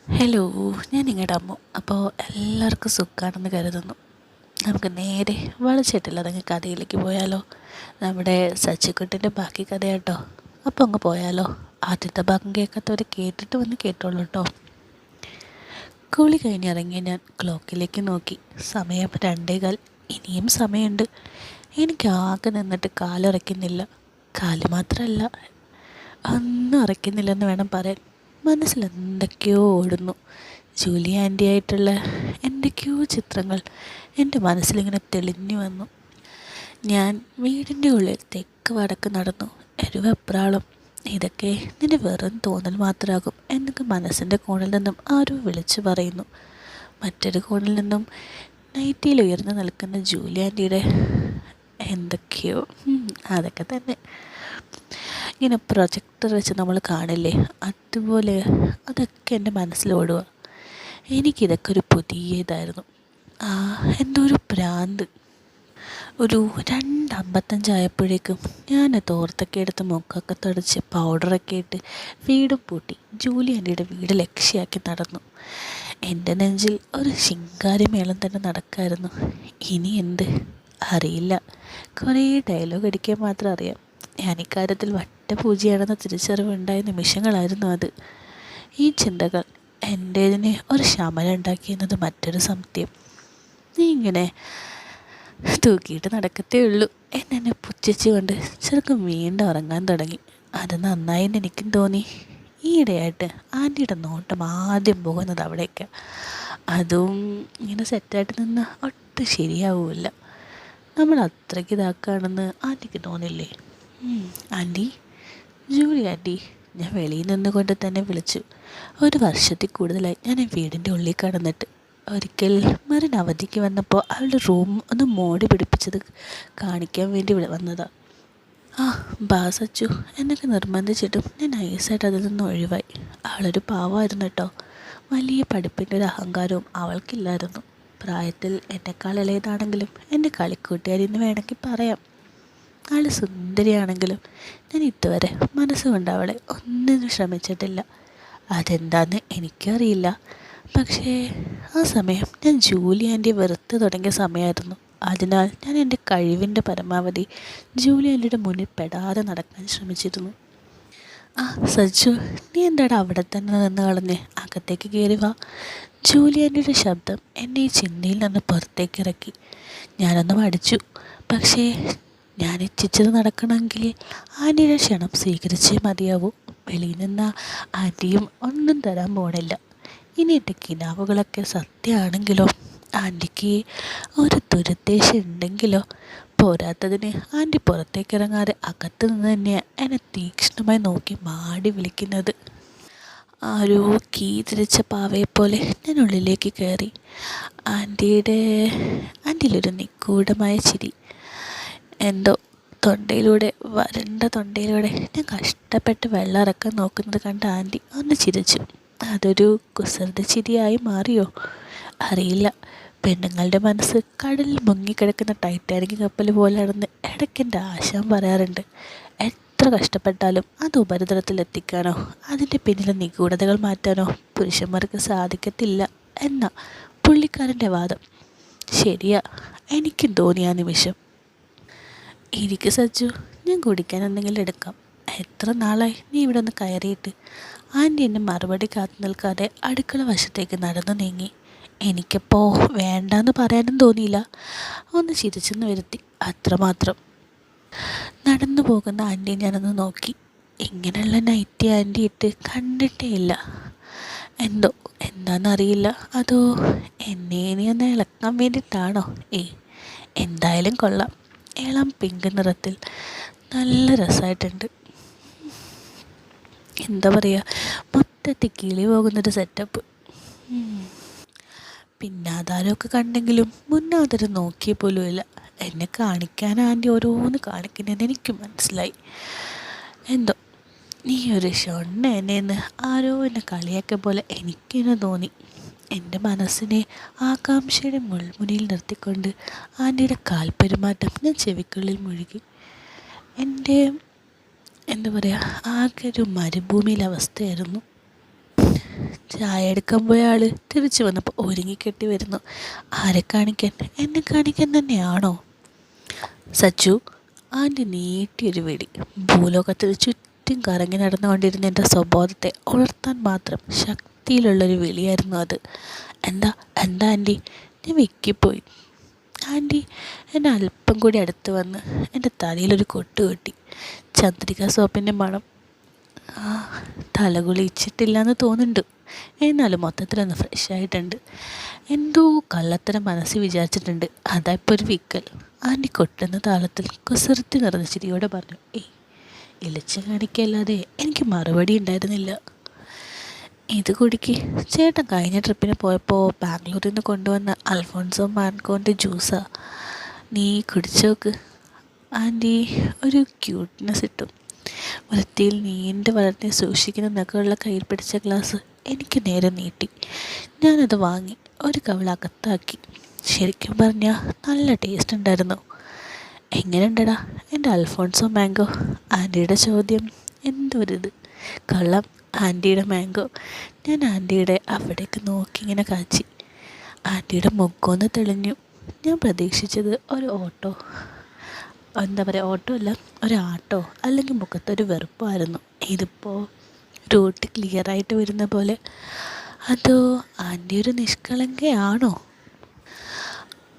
Hello, ഞാൻ നിങ്ങളുടെ അമ്മു. അപ്പോൾ എല്ലാവർക്കും സുഖമാണെന്ന് കരുതുന്നു. നമുക്ക് നേരെ വളച്ചിട്ടില്ലതങ്ങ് കഥയിലേക്ക് പോയാലോ? നമ്മുടെ സച്ചിക്കുട്ടിൻ്റെ ബാക്കി കഥ കേട്ടോ. അപ്പോൾ അങ്ങ് പോയാലോ? ആദ്യത്തെ ഭാഗം കേൾക്കാത്തവർ കേട്ടിട്ട് വന്ന് കേട്ടോളൂ കേട്ടോ. കുളി കഴിഞ്ഞിറങ്ങി ഞാൻ ക്ലോക്കിലേക്ക് നോക്കി. സമയം 2:15. ഇനിയും സമയമുണ്ട്. എനിക്ക് ആകെ നിന്നിട്ട് കാലുറയ്ക്കുന്നില്ല. കാല് മാത്രമല്ല, ഒന്നും ഉറയ്ക്കുന്നില്ലെന്ന് വേണം പറയാൻ. മനസ്സിൽ എന്തൊക്കെയോ ഓടുന്നു. ജൂലി ആൻറ്റി ആയിട്ടുള്ള എന്തൊക്കെയോ ചിത്രങ്ങൾ എൻ്റെ മനസ്സിലിങ്ങനെ തെളിഞ്ഞു വന്നു. ഞാൻ വീടിൻ്റെ ഉള്ളിൽ തെക്ക് വടക്ക് നടന്നു. ഒരു വെപ്രാളം. ഇതൊക്കെ നിന്റെ വെറും തോന്നൽ മാത്രമാകും എന്നൊക്കെ മനസ്സിൻ്റെ കോണിൽ നിന്നും ആരോ വിളിച്ചു പറയുന്നു. മറ്റൊരു കോണിൽ നിന്നും നൈറ്റിയിൽ ഉയർന്നു നിൽക്കുന്ന ജൂലി ആൻറ്റിയുടെ എന്തൊക്കെയോ അതൊക്കെ തന്നെ ഇങ്ങനെ പ്രൊജക്ടർ വെച്ച് നമ്മൾ കാണില്ലേ, അതുപോലെ അതൊക്കെ എൻ്റെ മനസ്സിലോടുക. എനിക്കിതൊക്കെ ഒരു പുതിയ ഇതായിരുന്നു. എന്തോ ഒരു ഭ്രാന്ത്. ഒരു 2:55 ആയപ്പോഴേക്കും ഞാൻ തോർത്തൊക്കെ എടുത്ത് മുഖമൊക്കെ തുടച്ച് പൗഡറൊക്കെ ഇട്ട് വീടും പൂട്ടി ജൂലി ആൻറ്റിയുടെ വീട് ലക്ഷ്യമാക്കി നടന്നു. എൻ്റെ നെഞ്ചിൽ ഒരു ശിങ്കാരിമേളം തന്നെ നടക്കായിരുന്നു. ഇനി എന്ത് അറിയില്ല. കുറേ ഡയലോഗ് അടിക്കാൻ മാത്രം അറിയാം. ഞാൻ ഇക്കാര്യത്തിൽ വട്ടപൂജയാണെന്ന തിരിച്ചറിവുണ്ടായ നിമിഷങ്ങളായിരുന്നു അത്. ഈ ചിന്തകൾ എൻ്റേതിനെ ഒരു ശമനം ഉണ്ടാക്കിയെന്നത് മറ്റൊരു സത്യം. നീ ഇങ്ങനെ തൂക്കിയിട്ട് നടക്കത്തേ ഉള്ളൂ എന്നെ പുച്ഛിച്ചുകൊണ്ട് ചെറുക്കം വീണ്ടും ഉറങ്ങാൻ തുടങ്ങി. അത് നന്നായെന്ന് എനിക്കും തോന്നി. ഈയിടെയായിട്ട് ആൻറ്റിയുടെ നോട്ടം ആദ്യം പോകുന്നത് അവിടേക്ക്. അതും ഇങ്ങനെ സെറ്റായിട്ട് നിന്നാൽ ഒട്ടും ശരിയാവില്ല. നമ്മൾ അത്രയ്ക്ക് ഇതാക്കുകയാണെന്ന് ആൻറ്റിക്ക് തോന്നില്ലേ? Aunty, Julie aunty. ഞാൻ വെളിയിൽ നിന്നുകൊണ്ട് തന്നെ വിളിച്ചു. 1 വർഷത്തിൽ കൂടുതലായി ഞാൻ വീടിൻ്റെ ഉള്ളിൽ കടന്നിട്ട്. ഒരിക്കൽ മരൻ അവധിക്ക് വന്നപ്പോൾ അവളുടെ റൂം ഒന്ന് മോടി പിടിപ്പിച്ചത് കാണിക്കാൻ വേണ്ടി വന്നതാണ്. ബാസച്ചു എന്നൊക്കെ നിർബന്ധിച്ചിട്ടും ഞാൻ നൈസായിട്ട് അതിൽ നിന്ന് ഒഴിവായി. അവളൊരു പാവമായിരുന്നു കേട്ടോ. വലിയ പഠിപ്പിൻ്റെ ഒരു അഹങ്കാരവും അവൾക്കില്ലായിരുന്നു. പ്രായത്തിൽ എന്നെക്കാൾ ഇളയതാണെങ്കിലും എൻ്റെ കളിക്കൂട്ടുകാരിന്ന് വേണമെങ്കിൽ പറയാം. ആൾ സുന്ദരിയാണെങ്കിലും ഞാൻ ഇതുവരെ മനസ്സുകൊണ്ട് അവളെ ഒന്നിനും ശ്രമിച്ചിട്ടില്ല. അതെന്താന്ന് എനിക്കറിയില്ല. പക്ഷേ ആ സമയം ഞാൻ ജൂലി ആൻറ്റിയെ വെറുത്ത് തുടങ്ങിയ സമയമായിരുന്നു. അതിനാൽ ഞാൻ എൻ്റെ കഴിവിൻ്റെ പരമാവധി ജൂലി ആൻറ്റിയുടെ മുന്നിൽ പെടാതെ നടക്കാൻ ശ്രമിച്ചിരുന്നു. സജ്ജു, നീ എന്താടാ അവിടെ തന്നെ നിന്ന് കളഞ്ഞ് അകത്തേക്ക് കയറി വാ. ജൂലി ആൻറ്റിയുടെ ശബ്ദം എന്നെ ഈ ചിന്തയിൽ നിന്ന് പുറത്തേക്ക് ഇറക്കി. ഞാനൊന്ന് മടിച്ചു. പക്ഷേ ഞാൻ ഇച്ഛിച്ചത് നടക്കണമെങ്കിൽ ആൻറ്റിയുടെ ക്ഷണം സ്വീകരിച്ചേ മതിയാവൂ. വെളിയിൽ നിന്ന് ആൻറ്റിയും ഒന്നും തരാൻ പോണില്ല. ഇനി എൻ്റെ കിനാവുകളൊക്കെ സത്യമാണെങ്കിലോ, ആൻറ്റിക്ക് ഒരു ദുരുദ്ദേശം ഉണ്ടെങ്കിലോ. പോരാത്തതിന് ആൻറ്റി പുറത്തേക്ക് ഇറങ്ങാതെ അകത്ത് നിന്ന് തന്നെയാണ് എന്നെ തീക്ഷ്ണമായി നോക്കി മാടി വിളിക്കുന്നത്. ആരോ കീ തിരിച്ച പാവയെപ്പോലെ ഞാൻ ഉള്ളിലേക്ക് കയറി. ആൻറ്റിയിലൊരു നിഗൂഢമായ ചിരി. എന്തോ വരണ്ട തൊണ്ടയിലൂടെ ഞാൻ കഷ്ടപ്പെട്ട് വെള്ളം ഇറക്കാൻ നോക്കുന്നത് കണ്ട ആൻറ്റി ഒന്ന് ചിരിച്ചു. അതൊരു കുസൃതി ചിരിയായി മാറിയോ അറിയില്ല. പെണ്ണുങ്ങളുടെ മനസ്സ് കടലിൽ മുങ്ങിക്കിടക്കുന്ന ടൈറ്റാനിക് കപ്പൽ പോലെയാണെന്ന് ഇടയ്ക്കെൻ്റെ ആശാൻ പറയാറുണ്ട്. എത്ര കഷ്ടപ്പെട്ടാലും അത് ഉപരിതലത്തിലെത്തിക്കാനോ അതിൻ്റെ പിന്നിലെ നിഗൂഢതകൾ മാറ്റാനോ പുരുഷന്മാർക്ക് സാധിക്കത്തില്ല എന്ന പുള്ളിക്കാരൻ്റെ വാദം ശരിയാ. എനിക്കും തോന്നിയ നിമിഷം. ഇരിക്ക് സജ്ജു, ഞാൻ കുടിക്കാൻ എന്തെങ്കിലും എടുക്കാം. എത്ര നാളായി നീ ഇവിടെ ഒന്ന് കയറിയിട്ട്. ആൻറ്റി എന്നെ മറുപടി കാത്തു നിൽക്കാതെ അടുക്കള വശത്തേക്ക് നടന്നു നീങ്ങി. എനിക്കപ്പോൾ വേണ്ടാന്ന് പറയാനും തോന്നിയില്ല. ഒന്ന് ചിരിച്ചെന്ന് വരുത്തി, അത്രമാത്രം. നടന്നു പോകുന്ന ആൻറ്റിയെ ഞാനൊന്ന് നോക്കി. ഇങ്ങനെയുള്ള നൈറ്റി ആൻറ്റി ഇട്ട് കണ്ടിട്ടേ ഇല്ല. എന്താണെന്നറിയില്ല. അതോ എന്നെ ഇനി ഒന്ന് ഇളക്കാൻ വേണ്ടിയിട്ടാണോ? എന്തായാലും കൊള്ളാം. ഇളം പിങ്ക് നിറത്തിൽ നല്ല രസമായിട്ടുണ്ട്. എന്താ പറയുക, മൊത്തത്തിൽ കിളി പോകുന്നൊരു സെറ്റപ്പ്. പിന്നാധാരമൊക്കെ കണ്ടെങ്കിലും മുന്നാധാരം നോക്കിയ പോലും ഇല്ല. എന്നെ കാണിക്കാൻ ആൻറ്റി ഓരോന്ന് കാണിക്കുന്നതെന്ന് എനിക്ക് മനസ്സിലായി. എന്തോ നീ ഒരു ഷൊണ്ണ എന്നെന്ന് ആരോ എന്നെ കളിയാക്കിയ പോലെ എനിക്കെന്നെ തോന്നി. എൻ്റെ മനസ്സിനെ ആകാംക്ഷയുടെ മുൾമുനയിൽ നിർത്തിക്കൊണ്ട് ആൻറ്റിയുടെ കാൽപ്പെരുമാറ്റം ഞാൻ ചെവിക്കുള്ളിൽ മുഴുകി. എന്താ പറയുക, ആകെ ഒരു മരുഭൂമിയിലെ അവസ്ഥയായിരുന്നു. ചായ എടുക്കാൻ പോയ ആൾ തിരിച്ചു വന്നപ്പോൾ ഒരുങ്ങിക്കെട്ടി വരുന്നു. ആരെ കാണിക്കാൻ? എന്നെ കാണിക്കാൻ തന്നെയാണോ? സച്ചു, ആൻറ്റി നീട്ടിയൊരു വെടി. ഭൂലോകത്തിൽ ചുറ്റും കറങ്ങി നടന്നുകൊണ്ടിരുന്ന എൻ്റെ സ്വബോധത്തെ ഉണർത്താൻ മാത്രം ശക്തിയിലുള്ളൊരു വിളിയായിരുന്നു അത്. എന്താ എന്താ ആൻറ്റി? ഞാൻ വിക്കിപ്പോയി. ആൻറ്റി എന്നെ അല്പം കൂടി അടുത്ത് വന്ന് എൻ്റെ തലയിലൊരു കൊട്ട് കെട്ടി. ചന്ദ്രിക സോപ്പിൻ്റെ മണം. തലകുളിച്ചിട്ടില്ല എന്ന് തോന്നുന്നുണ്ട്, എന്നാലും മൊത്തത്തിലൊന്ന് ഫ്രഷ് ആയിട്ടുണ്ട്. എന്തോ കള്ളത്തരം മനസ്സിൽ വിചാരിച്ചിട്ടുണ്ട്, അതാ ഇപ്പോൾ ഒരു വിക്കൽ. ആൻറ്റി കൊട്ടുന്ന താളത്തിൽ കുസൃതി നിറഞ്ഞ ചിരിയോടെ പറഞ്ഞു. ഇളിച്ച് കാണിക്കല്ലാതെ എനിക്ക് മറുപടി ഉണ്ടായിരുന്നില്ല. ഇത് കുടിക്ക്. ചേട്ടൻ കഴിഞ്ഞ ട്രിപ്പിന് പോയപ്പോൾ ബാംഗ്ലൂരിൽ നിന്ന് കൊണ്ടുവന്ന അൽഫോൺസോ മാൻകോൻ്റെ ജ്യൂസാ, നീ കുടിച്ചു നോക്ക്. ആൻറ്റി ഒരു ക്യൂട്ട്നെസ് ഇട്ടു. വൃത്തിയിൽ നീണ്ട് വളർത്തി സൂക്ഷിക്കുന്ന നഖമുള്ള കയ്യിൽ പിടിച്ച ഗ്ലാസ് എനിക്ക് നേരെ നീട്ടി. ഞാനത് വാങ്ങി ഒരു കവിൾ അകത്താക്കി. ശരിക്കും പറഞ്ഞാൽ നല്ല ടേസ്റ്റ് ഉണ്ടായിരുന്നു. എങ്ങനെയുണ്ടടാ എൻ്റെ അൽഫോൺസോ മാംഗോ? ആൻറ്റിയുടെ ചോദ്യം എന്തൊരിത്. കള്ളം, ആൻറ്റിയുടെ മാംഗോ. ഞാൻ ആൻറ്റിയുടെ അവിടേക്ക് നോക്കി ഇങ്ങനെ കാച്ചി. ആൻറ്റിയുടെ മുഖമൊന്ന് തെളിഞ്ഞു. ഞാൻ പ്രതീക്ഷിച്ചത് ഒരു ഓട്ടോ, എന്താ പറയുക, ഓട്ടോ അല്ല, ഒരാട്ടോ അല്ലെങ്കിൽ മുഖത്തൊരു വെറുപ്പായിരുന്നു. ഇതിപ്പോൾ റൂട്ട് ക്ലിയറായിട്ട് വരുന്ന പോലെ. അതോ ആൻറ്റി ഒരു നിഷ്കളങ്കയാണോ?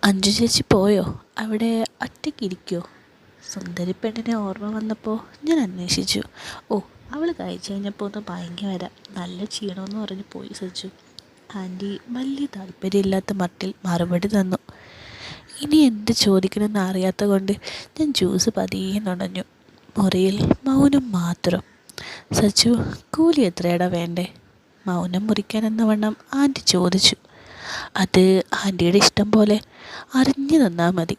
അഞ്ചു ചേച്ചി പോയോ? അവിടെ ഒറ്റയ്ക്കിരിക്കുമോ? സുന്ദരി പെണ്ണിനെ ഓർമ്മ വന്നപ്പോൾ ഞാൻ അന്വേഷിച്ചു. അവൾ കഴിച്ചു കഴിഞ്ഞപ്പോൾ ഒന്ന് ഭയങ്കര വരാം, നല്ല ക്ഷീണമെന്ന് പറഞ്ഞ് പോയി സച്ചു. ആൻറ്റി വലിയ താല്പര്യമില്ലാത്ത മട്ടിൽ മറുപടി തന്നു. ഇനി എന്ത് ചോദിക്കണമെന്ന് അറിയാത്ത കൊണ്ട് ഞാൻ ജ്യൂസ് പതിയെ നുണഞ്ഞു. മുറിയിൽ മൗനം മാത്രം. സച്ചു, കൂലി എത്രയടാ വേണ്ടേ? മൗനം മുറിക്കാനെന്ന വണ്ണം ആൻറ്റി ചോദിച്ചു. അത് ആൻറ്റിയുടെ ഇഷ്ടം പോലെ, അറിഞ്ഞു തന്നാൽ മതി.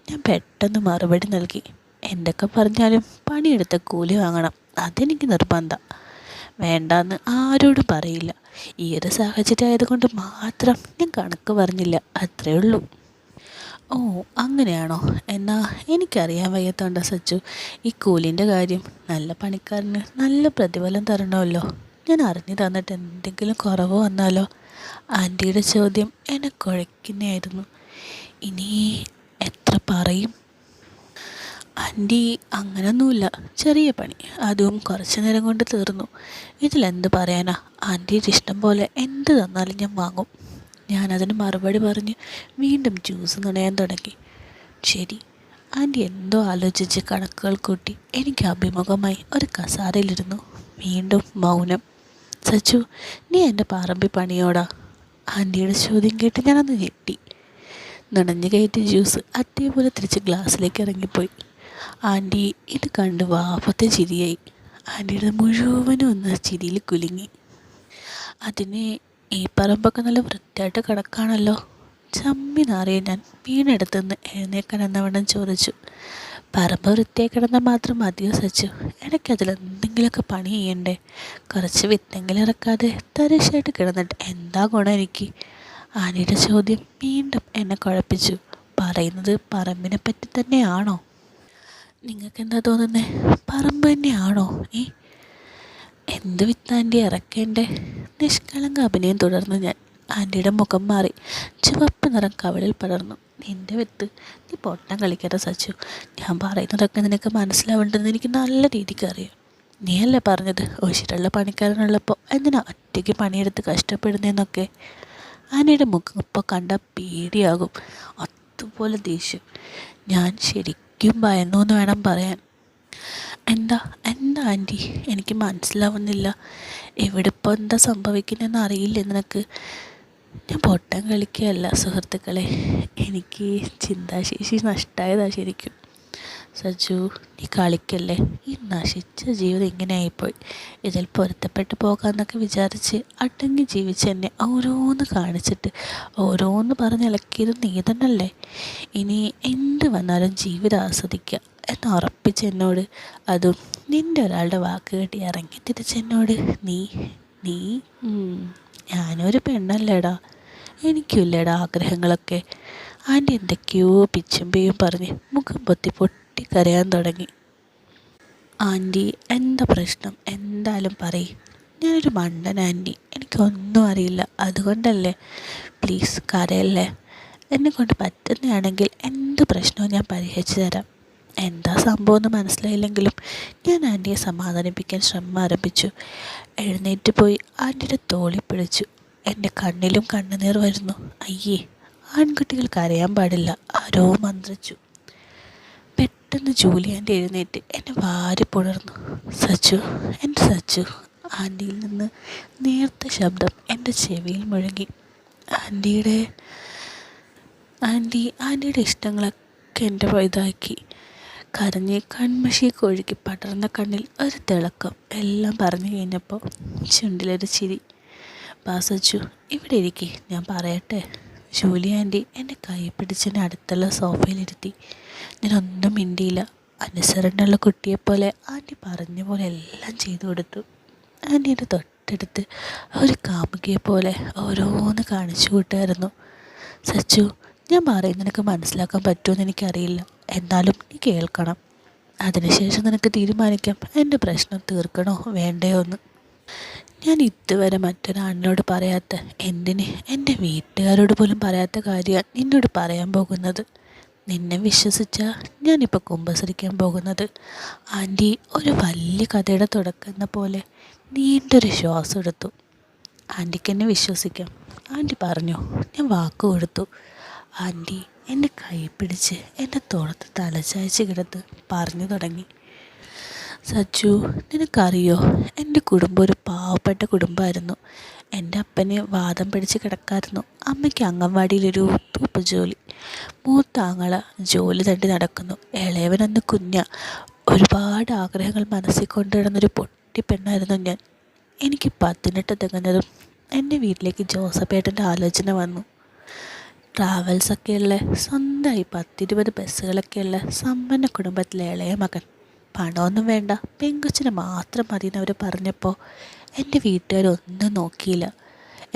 ഞാൻ പെട്ടെന്ന് മറുപടി നൽകി. എന്തൊക്കെ പറഞ്ഞാലും പണിയെടുത്ത കൂലി വാങ്ങണം, അതെനിക്ക് നിർബന്ധം. വേണ്ടാന്ന് ആരോടും പറയില്ല. ഈ ഒരു സാഹചര്യം ആയതുകൊണ്ട് മാത്രം ഞാൻ കണക്ക് പറഞ്ഞില്ല, അത്രയേ ഉള്ളൂ. അങ്ങനെയാണോ? എന്നാൽ എനിക്കറിയാൻ വയ്യാത്തോണ്ടാ സച്ചു ഈ കൂലിൻ്റെ കാര്യം. നല്ല പണിക്കാരന് നല്ല പ്രതിഫലം തരണമല്ലോ. ഞാൻ അറിഞ്ഞു തന്നിട്ട് എന്തെങ്കിലും കുറവ് വന്നാലോ? ആൻറ്റിയുടെ ചോദ്യം എന്നെ കുഴയ്ക്കുന്നതായിരുന്നു. ഇനി എത്ര പറയും? ആൻറ്റി, അങ്ങനൊന്നുമില്ല, ചെറിയ പണി, അതും കുറച്ച് നേരം കൊണ്ട് തീർന്നു. ഇതിലെന്ത് പറയാനാ? ആൻറ്റിയുടെ ഇഷ്ടം പോലെ എന്ത് തന്നാലും ഞാൻ വാങ്ങും. ഞാനതിന് മറുപടി പറഞ്ഞ് വീണ്ടും ജ്യൂസ് നുണയാൻ തുടങ്ങി. ശരി. ആൻറ്റി എന്തോ ആലോചിച്ച് കണക്കുകൾ കൂട്ടി എനിക്ക് അഭിമുഖമായി ഒരു കസാരയിലിരുന്നു. വീണ്ടും മൗനം. സച്ചു, നീ എൻ്റെ പറമ്പിൽ പണിയോടാ? ആൻറ്റിയുടെ ചോദ്യം കേട്ട് ഞാനന്ന് ഞെട്ടി. നുണഞ്ഞു കയറ്റി ജ്യൂസ് അതേപോലെ തിരിച്ച് ഗ്ലാസ്സിലേക്ക് ഇറങ്ങിപ്പോയി. ആൻറ്റി ഇത് കണ്ട് വാപ്പത്തെ ചിരിയായി. ആൻറ്റിയുടെ മുഴുവനും ഒന്ന് ചിരിയിൽ കുലുങ്ങി. അതിന് ഈ പറമ്പൊക്കെ നല്ല വൃത്തിയായിട്ട് കിടക്കാണല്ലോ. ചമ്മി നാറിയ ഞാൻ വീണെടുത്തുനിന്ന് എഴുന്നേക്കാൻ എന്നവണ്ണം ചോദിച്ചു. പറമ്പ് വൃത്തിയായി കിടന്നാൽ മാത്രം മതിയോ സച്ചു? ഇടയ്ക്കതിലെന്തെങ്കിലുമൊക്കെ പണി ചെയ്യണ്ടേ? കുറച്ച് വിത്തെങ്കിലും ഇറക്കാതെ തരിശായിട്ട് കിടന്നിട്ട് എന്താ ഗുണം എനിക്ക്? ആനിയുടെ ചോദ്യം വീണ്ടും എന്നെ കുഴപ്പിച്ചു. പറയുന്നത് പറമ്പിനെ പറ്റി തന്നെയാണോ? നിങ്ങൾക്കെന്താ തോന്നുന്നേ? പറമ്പ് തന്നെയാണോ? എന്ത് വിത്ത് ആൻറ്റി ഇറക്കേണ്ടേ? നിഷ്കളങ്ക അഭിനയം തുടർന്ന് ഞാൻ. ആൻറ്റിയുടെ മുഖം മാറി. ചുവപ്പ് നിറം കവിളിൽ പടർന്നു. നിൻ്റെ വിത്ത്? നീ പൊട്ടം കളിക്കട്ടെ സച്ചു. ഞാൻ പറയുന്നതൊക്കെ നിനക്ക് മനസ്സിലാവേണ്ടതെന്ന് എനിക്ക് നല്ല രീതിക്ക് അറിയാം. നീയല്ലേ പറഞ്ഞത് ഒശിരുള്ള പണിക്കാരനുള്ളപ്പോൾ എന്തിനാ ഒറ്റയ്ക്ക് പണിയെടുത്ത് കഷ്ടപ്പെടുന്നതെന്നൊക്കെ? ആനയുടെ മുഖം ഇപ്പോൾ കണ്ട പേടിയാകും, അതുപോലെ ദേഷ്യം. ഞാൻ ശരിക്കും ഭയന്നു എന്ന് വേണം പറയാൻ. എന്താ എന്താ ആൻറ്റി, എനിക്ക് മനസ്സിലാവുന്നില്ല. ഇവിടെ ഇപ്പോൾ എന്താ സംഭവിക്കുന്നതെന്ന് അറിയില്ലേ നിനക്ക്? ഞാൻ പൊട്ടം കളിക്കുകയല്ല സുഹൃത്തുക്കളെ, എനിക്ക് ചിന്താശേഷി നഷ്ടമായതാ ശരിക്കും. സജു, നീ കളിക്കല്ലേ. ഈ നശിച്ച ജീവിതം ഇങ്ങനെ ആയിപ്പോയി. ഇതിൽ പൊരുത്തപ്പെട്ടു പോകാമെന്നൊക്കെ വിചാരിച്ച് അടങ്ങി ജീവിച്ച് എന്നെ ഓരോന്ന് കാണിച്ചിട്ട് ഓരോന്ന് പറഞ്ഞിളക്കിയത് നീ തന്നെയല്ലേ. ഇനി എന്ത് വന്നാലും ജീവിതം ആസ്വദിക്കുക എന്ന് ഉറപ്പിച്ച എന്നോട്, അതും നിൻ്റെ ഒരാളുടെ വാക്ക് കേട്ടി ഇറങ്ങി തിരിച്ചെന്നോട്, നീ നീ ഞാനൊരു പെണ്ണല്ലേടാ, എനിക്കില്ലേടാ ആഗ്രഹങ്ങളൊക്കെ. ആൻറ്റി എന്തൊക്കെയോ പിച്ചും പേയും പറഞ്ഞ് മുഖം പൊത്തി പൊട്ടിക്കരയാൻ തുടങ്ങി. ആൻറ്റി എന്താ പ്രശ്നം? എന്തായാലും പറയ്. ഞാനൊരു മണ്ടൻ ആൻറ്റി, എനിക്കൊന്നും അറിയില്ല, അതുകൊണ്ടല്ലേ. പ്ലീസ് കരയല്ലേ. എന്നെക്കൊണ്ട് പറ്റുന്നതാണെങ്കിൽ എന്ത് പ്രശ്നവും ഞാൻ പരിഹരിച്ചു തരാം. എന്താ സംഭവം എന്ന് മനസ്സിലായില്ലെങ്കിലും ഞാൻ ആൻറ്റിയെ സമാധാനിപ്പിക്കാൻ ശ്രമം ആരംഭിച്ചു. എഴുന്നേറ്റ് പോയി ആൻറ്റിയുടെ തോളി പിടിച്ചു. എൻ്റെ കണ്ണിലും കണ്ണുനീർ വരുന്നു. അയ്യേ, ആൺകുട്ടികൾ കരയാൻ പാടില്ല, ആരോ മന്ത്രിച്ചു. പെട്ടെന്ന് ജൂലി ആൻറ്റി എഴുന്നേറ്റ് എന്നെ വാരി പുണർന്നു. സച്ചു, എൻ്റെ സച്ചു. ആൻറ്റിയിൽ നിന്ന് നേർത്ത ശബ്ദം എൻ്റെ ചെവിയിൽ മുഴങ്ങി. ആൻറ്റിയുടെ ഇഷ്ടങ്ങളൊക്കെ എൻ്റെ ഇതാക്കി. കരഞ്ഞ് കൺമഷിയൊക്കെ ഒഴുകി പടർന്ന കണ്ണിൽ ഒരു തിളക്കം. എല്ലാം പറഞ്ഞു കഴിഞ്ഞപ്പോൾ ചുണ്ടിലൊരു ചിരി. സച്ചു, ഇവിടെ ഇരിക്കെ, ഞാൻ പറയട്ടെ. ജൂലി ആൻറ്റി എൻ്റെ കൈ പിടിച്ചെന്നെ അടുത്തുള്ള സോഫയിലിരുത്തി. ഞാനൊന്നും മിണ്ടിയില്ല. അനുസരണയുള്ള കുട്ടിയെപ്പോലെ ആൻറ്റി പറഞ്ഞ പോലെ എല്ലാം ചെയ്തു കൊടുത്തു. ആൻറ്റി എൻ്റെ തൊട്ടടുത്ത് ഒരു കാമുകിയെപ്പോലെ ഓരോന്ന് കാണിച്ചു കൂട്ടായിരുന്നു. സച്ചു, ഞാൻ പറയും നിനക്ക് മനസ്സിലാക്കാൻ പറ്റുമെന്ന് എനിക്കറിയില്ല, എന്നാലും നീ കേൾക്കണം. അതിനുശേഷം നിനക്ക് തീരുമാനിക്കാം എൻ്റെ പ്രശ്നം തീർക്കണോ വേണ്ടയോ എന്ന്. ഞാൻ ഇതുവരെ മറ്റൊരാളിനോട് പറയാത്ത, എന്തിന് എൻ്റെ വീട്ടുകാരോട് പോലും പറയാത്ത കാര്യമാണ് നിന്നോട് പറയാൻ പോകുന്നത്. നിന്നെ വിശ്വസിച്ചാൽ ഞാനിപ്പോൾ കുമ്പസരിക്കാൻ പോകുന്നത്. ആൻറ്റി ഒരു വലിയ കഥയുടെ തുടക്കം എന്ന പോലെ നീണ്ടൊരു ശ്വാസം എടുത്തു. ആൻറ്റിക്ക് എന്നെ വിശ്വസിക്കാം, ആൻറ്റി പറഞ്ഞു. ഞാൻ വാക്ക് കൊടുത്തു. ആൻറ്റി എൻ്റെ കൈ പിടിച്ച് എൻ്റെ തോളത്ത് തലചായ്ച്ച് കിടന്ന് പറഞ്ഞു തുടങ്ങി. സച്ചു, നിനക്കറിയോ, എൻ്റെ കുടുംബം ഒരു പാവപ്പെട്ട കുടുംബമായിരുന്നു. എൻ്റെ അപ്പന് വാദം പിടിച്ച് കിടക്കായിരുന്നു. അമ്മയ്ക്ക് അംഗൻവാടിയിലൊരു തൂപ്പ് ജോലി. മൂത്ത ആങ്ങള ജോലി തണ്ടി നടക്കുന്നു. ഇളയവനൊന്ന് കുഞ്ഞ. ഒരുപാട് ആഗ്രഹങ്ങൾ മനസ്സിൽ കൊണ്ടുവരുന്നൊരു പൊട്ടി പെണ്ണായിരുന്നു ഞാൻ. എനിക്ക് 18 തികഞ്ഞതും എൻ്റെ വീട്ടിലേക്ക് ജോസഫേട്ടൻ്റെ ആലോചന വന്നു. ട്രാവൽസൊക്കെയുള്ള, സ്വന്തമായി 10-20 ബസ്സുകളൊക്കെയുള്ള സമ്പന്ന കുടുംബത്തിലെ ഇളയ മകൻ. പണമൊന്നും വേണ്ട, പെങ്കൊച്ചിനെ മാത്രം മതി എന്നവർ പറഞ്ഞപ്പോൾ എൻ്റെ വീട്ടുകാരൊന്നും നോക്കിയില്ല.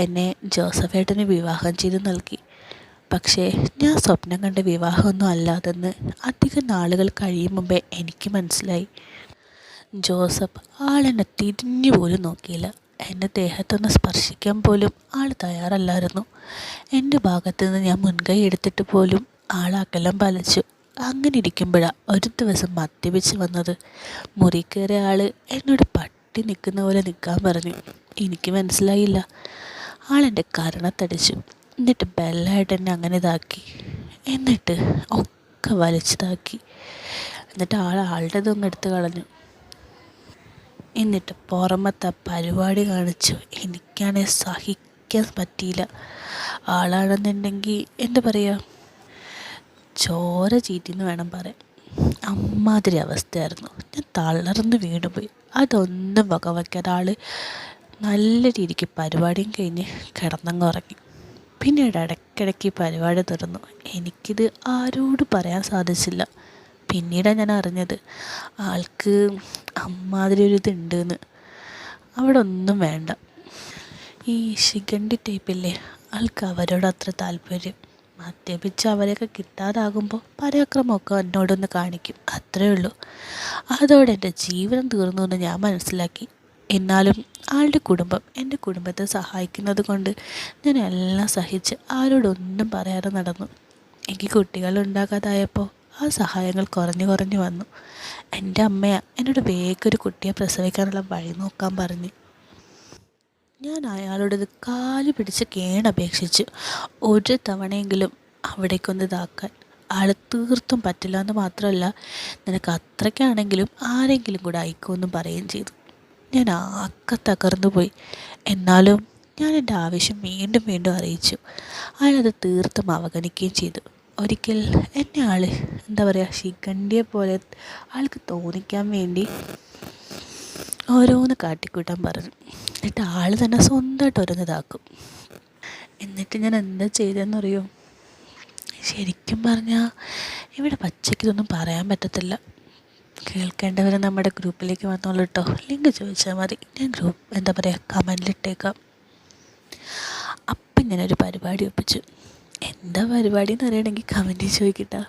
എന്നെ ജോസഫേട്ടന് വിവാഹം ചെയ്ത് നൽകി. പക്ഷേ ഞാൻ സ്വപ്നം കണ്ട വിവാഹമൊന്നും അല്ലാതെന്ന് അധികം നാളുകൾ കഴിയും മുമ്പേ എനിക്ക് മനസ്സിലായി. ജോസഫ് ആളെന്നെ തിരിഞ്ഞു പോലും നോക്കിയില്ല. എൻ്റെ ദേഹത്തൊന്ന് സ്പർശിക്കാൻ പോലും ആൾ തയ്യാറല്ലായിരുന്നു. എൻ്റെ ഭാഗത്തു നിന്ന് ഞാൻ മുൻകൈ എടുത്തിട്ട് പോലും ആൾ അകലം പാലിച്ചു. അങ്ങനെ ഇരിക്കുമ്പോഴാണ് ഒരു ദിവസം മദ്യപിച്ച് വന്നത്. മുറി കയറിയ ആൾ എന്നോട് പട്ടി നിൽക്കുന്ന പോലെ നിൽക്കാൻ പറഞ്ഞു. എനിക്ക് മനസ്സിലായില്ല. ആളെൻ്റെ കരണത്തടിച്ചു. എന്നിട്ട് ബെല്ലായിട്ട് എന്നെ അങ്ങനെ ഇതാക്കി. എന്നിട്ട് ഒക്കെ വലിച്ചതാക്കി. എന്നിട്ട് ആളുടേതൊന്നും എടുത്ത് കളഞ്ഞു. എന്നിട്ട് പുറമത്തെ പരിപാടി കാണിച്ചു. എനിക്കാണെങ്കിൽ സഹിക്കാൻ പറ്റിയില്ല. ആളാണെന്നുണ്ടെങ്കിൽ എന്താ പറയുക, ചോര ചീറ്റിന്ന് വേണം പറയാൻ. അമ്മാതിരി അവസ്ഥയായിരുന്നു. ഞാൻ തളർന്ന് വീണുപോയി. അതൊന്നും വകവയ്ക്കാതെ ആൾ നല്ല രീതിക്ക് പരിപാടിയും കഴിഞ്ഞ് കിടന്നങ്ങ് ഉറങ്ങി. പിന്നീട് ഇടയ്ക്കിടയ്ക്ക് പരിപാടി തുറന്നു. എനിക്കിത് ആരോട് പറയാൻ സാധിച്ചില്ല. പിന്നീടാണ് ഞാൻ അറിഞ്ഞത് ആൾക്ക് അമ്മാതിരി ഒരു ഇതുണ്ടെന്ന്. അവിടെ ഒന്നും വേണ്ട. ഈ ശിഖണ്ഡി ടൈപ്പില്ലേ, ആൾക്ക് അവരോട് അത്ര താല്പര്യം. മദ്യപിച്ച് അവരെയൊക്കെ കിട്ടാതാകുമ്പോൾ പരാക്രമമൊക്കെ എന്നോടൊന്ന് കാണിക്കും, അത്രയേ ഉള്ളൂ. അതോടെ എൻ്റെ ജീവനം തീർന്നു എന്ന് ഞാൻ മനസ്സിലാക്കി. എന്നാലും ആളുടെ കുടുംബം എൻ്റെ കുടുംബത്തെ സഹായിക്കുന്നത് കൊണ്ട് ഞാൻ എല്ലാം സഹിച്ച് ആരോടൊന്നും പറയാതെ നടന്നു. എനിക്ക് കുട്ടികളുണ്ടാകാതായപ്പോൾ ആ സഹായങ്ങൾ കുറഞ്ഞു വന്നു. എൻ്റെ അമ്മയാണ് എന്നോട് വേഗം ഒരു കുട്ടിയെ പ്രസവിക്കാനുള്ള വഴി നോക്കാൻ പറഞ്ഞ്. ഞാൻ അയാളോടത് കാല് പിടിച്ച് കേണപേക്ഷിച്ചു. ഒരു തവണയെങ്കിലും അവിടേക്കൊന്ന് ഇതാക്കാൻ. ആൾ തീർത്തും പറ്റില്ല എന്ന് മാത്രമല്ല, നിനക്ക് അത്രയ്ക്കാണെങ്കിലും ആരെങ്കിലും കൂടെ അയക്കുമെന്നും പറയുകയും ചെയ്തു. ഞാൻ ആകെ തകർന്നു പോയി. എന്നാലും ഞാൻ എൻ്റെ ആവശ്യം വീണ്ടും വീണ്ടും അറിയിച്ചു. അയാളത് തീർത്തും അവഗണിക്കുകയും ചെയ്തു. ഒരിക്കൽ എന്നെ ആൾ എന്താ പറയുക, ശിഖണ്ഡിയെ പോലെ ആൾക്ക് തോന്നിക്കാൻ വേണ്ടി ഓരോന്ന് കാട്ടിക്കൂട്ടാൻ പറഞ്ഞു. എന്നിട്ട് ആൾ തന്നെ സ്വന്തമായിട്ട് ഓരോന്നിതാക്കും. എന്നിട്ട് ഞാൻ എന്താ ചെയ്തതെന്നറിയോ? ശരിക്കും പറഞ്ഞാൽ ഇവിടെ പച്ചയ്ക്ക് ഇതൊന്നും പറയാൻ പറ്റത്തില്ല. കേൾക്കേണ്ടവർ നമ്മുടെ ഗ്രൂപ്പിലേക്ക് വന്നോളൂ കേട്ടോ. ലിങ്ക് ചോദിച്ചാൽ മതി, ഞാൻ എന്താ പറയുക, കമൻറ്റിലിട്ടേക്കാം. അപ്പം ഞാനൊരു പരിപാടി ഒപ്പിച്ചു. എന്താ പരിപാടി എന്ന് അറിയണമെങ്കിൽ കമൻറ്റിൽ ചോദിക്കട്ടോ.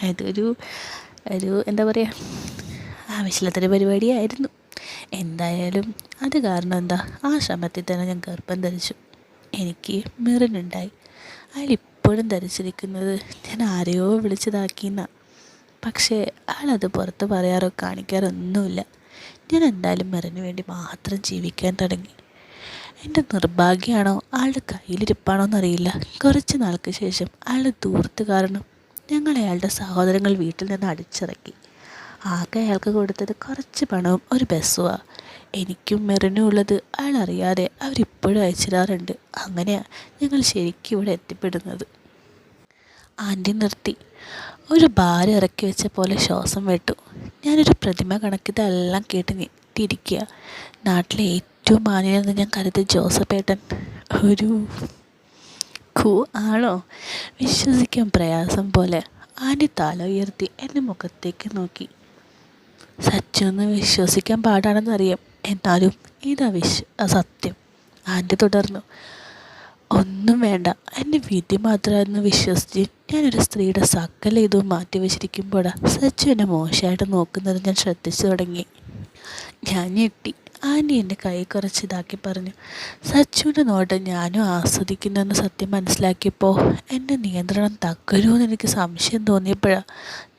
അതൊരു എന്താ പറയുക, ആവശ്യമില്ലാത്തൊരു പരിപാടിയായിരുന്നു. എന്തായാലും അത് കാരണം എന്താ ആ ശ്രമത്തിൽ തന്നെ ഞാൻ ഗർഭം ധരിച്ചു. എനിക്ക് മിറിനുണ്ടായി. അയാളിപ്പോഴും ധരിച്ചിരിക്കുന്നത് ഞാൻ ആരെയോ വിളിച്ചതാക്കിയെന്നാണ്. പക്ഷേ ആളത് പുറത്ത് പറയാറോ കാണിക്കാറോ ഒന്നുമില്ല. ഞാൻ എന്തായാലും മെറിന് വേണ്ടി മാത്രം ജീവിക്കാൻ തുടങ്ങി. എൻ്റെ നിർഭാഗ്യമാണോ ആളുടെ കയ്യിലിരിപ്പാണോ എന്നറിയില്ല, കുറച്ച് നാൾക്ക് ശേഷം അയാളുടെ ദൂർത്ത് കാരണം ഞങ്ങൾ അയാളുടെ സഹോദരങ്ങൾ വീട്ടിൽ നിന്ന് അടിച്ചിറക്കി. ആകെ അയാൾക്ക് കൊടുത്തത് കുറച്ച് പണവും ഒരു ബസ്സുമാണ്. എനിക്കും മെറിനും ഉള്ളത് അയാൾ അറിയാതെ അവരിപ്പോഴും അയച്ചിടാറുണ്ട്. അങ്ങനെയാണ് ഞങ്ങൾ ശരിക്കും ഇവിടെ എത്തിപ്പെടുന്നത്. ആൻറ്റി നിർത്തി. ഒരു ഭാരം ഇറക്കി വെച്ച പോലെ ശ്വാസം വിട്ടു. ഞാനൊരു പ്രതിമ കണക്കിതെല്ലാം കേട്ട് ഞെട്ടിയിരിക്കുക. നാട്ടിലെ ഏറ്റവും മാന്യനെന്ന് ഞാൻ കരുതി ജോസഫേട്ടൻ ഒരു ആണോ? വിശ്വസിക്കാൻ പ്രയാസം പോലെ. ആൻറ്റി തല ഉയർത്തി എൻ്റെ മുഖത്തേക്ക് നോക്കി. സച്ചൊന്ന് വിശ്വസിക്കാൻ പാടാണെന്നറിയാം, എന്നാലും ഇതാ സത്യം. ആൻറ്റി തുടർന്നു. ഒന്നും വേണ്ട, എൻ്റെ വിധി മാത്രമായിരുന്നു വിശ്വസിച്ച് ഞാനൊരു സ്ത്രീയുടെ സകല ഇതും മാറ്റി വെച്ചിരിക്കുമ്പോഴാണ് സച്ചു എന്നെ മോശമായിട്ട് നോക്കുന്നത് ഞാൻ ശ്രദ്ധിച്ചു തുടങ്ങി. ഞാൻ ഞെട്ടി. ആൻറ്റി എൻ്റെ കൈ കുറച്ച് ഇതാക്കി പറഞ്ഞു. സച്ചുവിൻ്റെ നോട്ടം ഞാനും ആസ്വദിക്കുന്നെന്ന് സത്യം മനസ്സിലാക്കിയപ്പോൾ എൻ്റെ നിയന്ത്രണം തകരുമെന്ന് എനിക്ക് സംശയം തോന്നിയപ്പോഴാണ്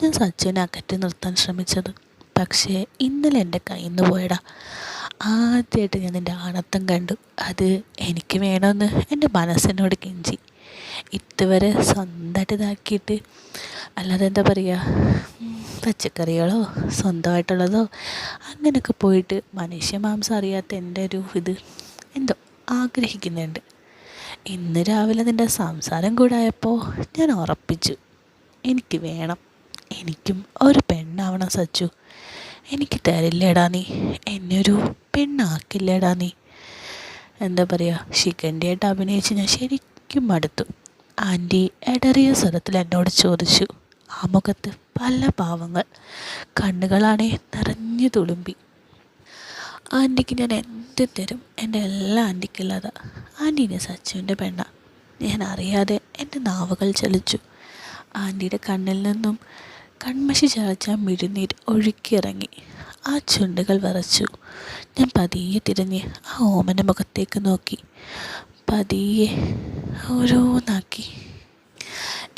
ഞാൻ സച്ചുവിനെ അകറ്റി നിർത്താൻ ശ്രമിച്ചത്. പക്ഷേ ഇന്നലെ എൻ്റെ കയ്യിൽ നിന്ന് പോയടാ. ആദ്യമായിട്ട് ഞാൻ എൻ്റെ ആണത്തം കണ്ടു. അത് എനിക്ക് വേണമെന്ന് എൻ്റെ മനസ്സിനോട് കെഞ്ചി. ഇതുവരെ സ്വന്തമായിട്ട് ഇതാക്കിയിട്ട്, അല്ലാതെ എന്താ പറയുക, പച്ചക്കറികളോ സ്വന്തമായിട്ടുള്ളതോ അങ്ങനെയൊക്കെ പോയിട്ട് മനുഷ്യ മാംസം അറിയാത്ത എൻ്റെ ഒരു ഇത് എന്തോ ആഗ്രഹിക്കുന്നുണ്ട്. ഇന്ന് രാവിലെ നിൻ്റെ സംസാരം കൂടായപ്പോൾ ഞാൻ ഉറപ്പിച്ചു, എനിക്ക് വേണം, എനിക്കും ഒരു പെണ്ണാവണം സച്ചു. എനിക്ക് തരില്ലേടാ നീ, എന്നെ ഒരു പെണ്ണാക്കില്ലേടാ നീ. എന്താ പറയുക, ശിഖണ്ഡിയായിട്ട് അഭിനയിച്ച് ഞാൻ ശരിക്കും മടുത്തു. ആൻറ്റി ഇടറിയ സ്വരത്തിൽ എന്നോട് ചോദിച്ചു. ആ മുഖത്ത് പല ഭാവങ്ങൾ, കണ്ണുകളാണേ നിറഞ്ഞു തുളുമ്പി. ആൻറ്റിക്ക് ഞാൻ എന്ത് തരും, എൻ്റെ എല്ലാ ആൻറ്റിക്കുള്ളതാ. ആൻറ്റീനെ സച്ചുവിൻ്റെ പെണ്ണ. ഞാൻ അറിയാതെ എൻ്റെ നാവുകൾ ചലിച്ചു. ആൻറ്റിയുടെ കണ്ണിൽ നിന്നും കൺമഷി ചാച്ച മിഴുനീർ ഒഴുക്കിയിറങ്ങി. ആ ചുണ്ടുകൾ വിറച്ചു. ഞാൻ പതിയെ തിരിഞ്ഞ് ആ ഓമന മുഖത്തേക്ക് നോക്കി. പതിയെ ഓരോന്നാക്കി.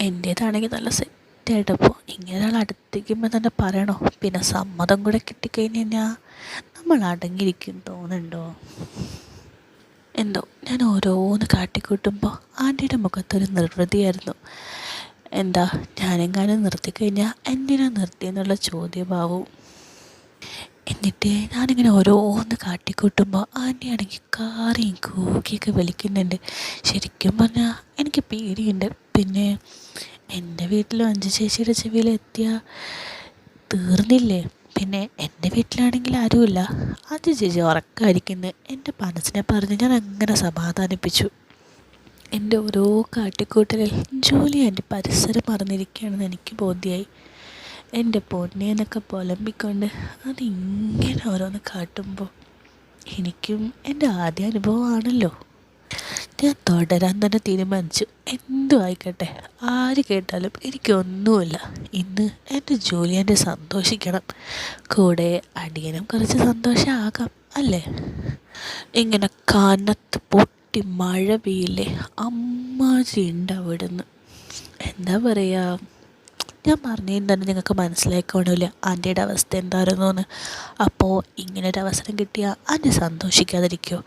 എൻ്റേതാണെങ്കിൽ നല്ല സെറ്റായിട്ടപ്പോൾ ഇങ്ങനെ ഒരാൾ അടുത്തേക്കുമ്പോൾ തന്നെ പറയണോ? പിന്നെ സമ്മതം കൂടെ കിട്ടിക്കഴിഞ്ഞാൽ നമ്മൾ അടങ്ങിയിരിക്കും തോന്നുന്നുണ്ടോ? എന്തോ ഞാൻ ഓരോന്ന് കാട്ടിക്കൂട്ടുമ്പോൾ ആൻറ്റിയുടെ മുഖത്തൊരു നിർവൃതിയായിരുന്നു. എന്താ, ഞാനെങ്ങാനും നിർത്തിക്കഴിഞ്ഞാൽ എന്തിനാ നിർത്തിയെന്നുള്ള ചോദ്യഭാവവും. എന്നിട്ട് ഞാനിങ്ങനെ ഓരോന്ന് കാട്ടിക്കൂട്ടുമ്പോൾ ആൻറ്റിയാണെങ്കിൽ കാറിയും കൂക്കിയൊക്കെ വിളിക്കുന്നുണ്ട്. ശരിക്കും പറഞ്ഞാൽ എനിക്ക് പേടിയുണ്ട്. പിന്നെ എൻ്റെ വീട്ടിലും അഞ്ചു ചേച്ചിയുടെ ചെവിയിൽ എത്തിയാൽ തീർന്നില്ലേ. പിന്നെ എൻ്റെ വീട്ടിലാണെങ്കിൽ ആരുമില്ല. അഞ്ചു ചേച്ചി ഉറക്കമായിരിക്കുന്നത് എൻ്റെ മനസ്സിനെ പറഞ്ഞ് ഞാൻ അങ്ങനെ സമാധാനിപ്പിച്ചു. എൻ്റെ ഓരോ കാട്ടിക്കൂട്ടലിൽ ജോലി എൻ്റെ പരിസരം മറന്നിരിക്കുകയാണെന്ന് എനിക്ക് ബോധ്യമായി. എൻ്റെ പൊന്നേന്നൊക്കെ പുലമ്പിക്കൊണ്ട് അതിങ്ങനെ ഓരോന്ന് കാട്ടുമ്പോൾ എനിക്കും എൻ്റെ ആദ്യ അനുഭവമാണല്ലോ. ഞാൻ തുടരാൻ തന്നെ തീരുമാനിച്ചു. എന്തും ആയിക്കോട്ടെ, ആര് കേട്ടാലും എനിക്കൊന്നുമില്ല. ഇന്ന് എൻ്റെ ജോലി എൻ്റെ സന്തോഷിക്കണം. കൂടെ അടിയനും കുറച്ച് സന്തോഷമാകാം അല്ലേ? ഇങ്ങനെ കാനത്ത് പൊട്ടി മഴ പെയ്യില്ലേ, അമ്മാതിരി ഉണ്ട് അവിടുന്ന്. എന്താ പറയുക, ഞാൻ പറഞ്ഞതിന് തന്നെ നിങ്ങൾക്ക് മനസ്സിലാക്കണമില്ല ആൻറ്റിയുടെ അവസ്ഥ എന്തായിരുന്നുവെന്ന്. അപ്പോൾ ഇങ്ങനൊരു അവസരം കിട്ടിയാൽ ആൻറ്റി സന്തോഷിക്കാതിരിക്കുമോ?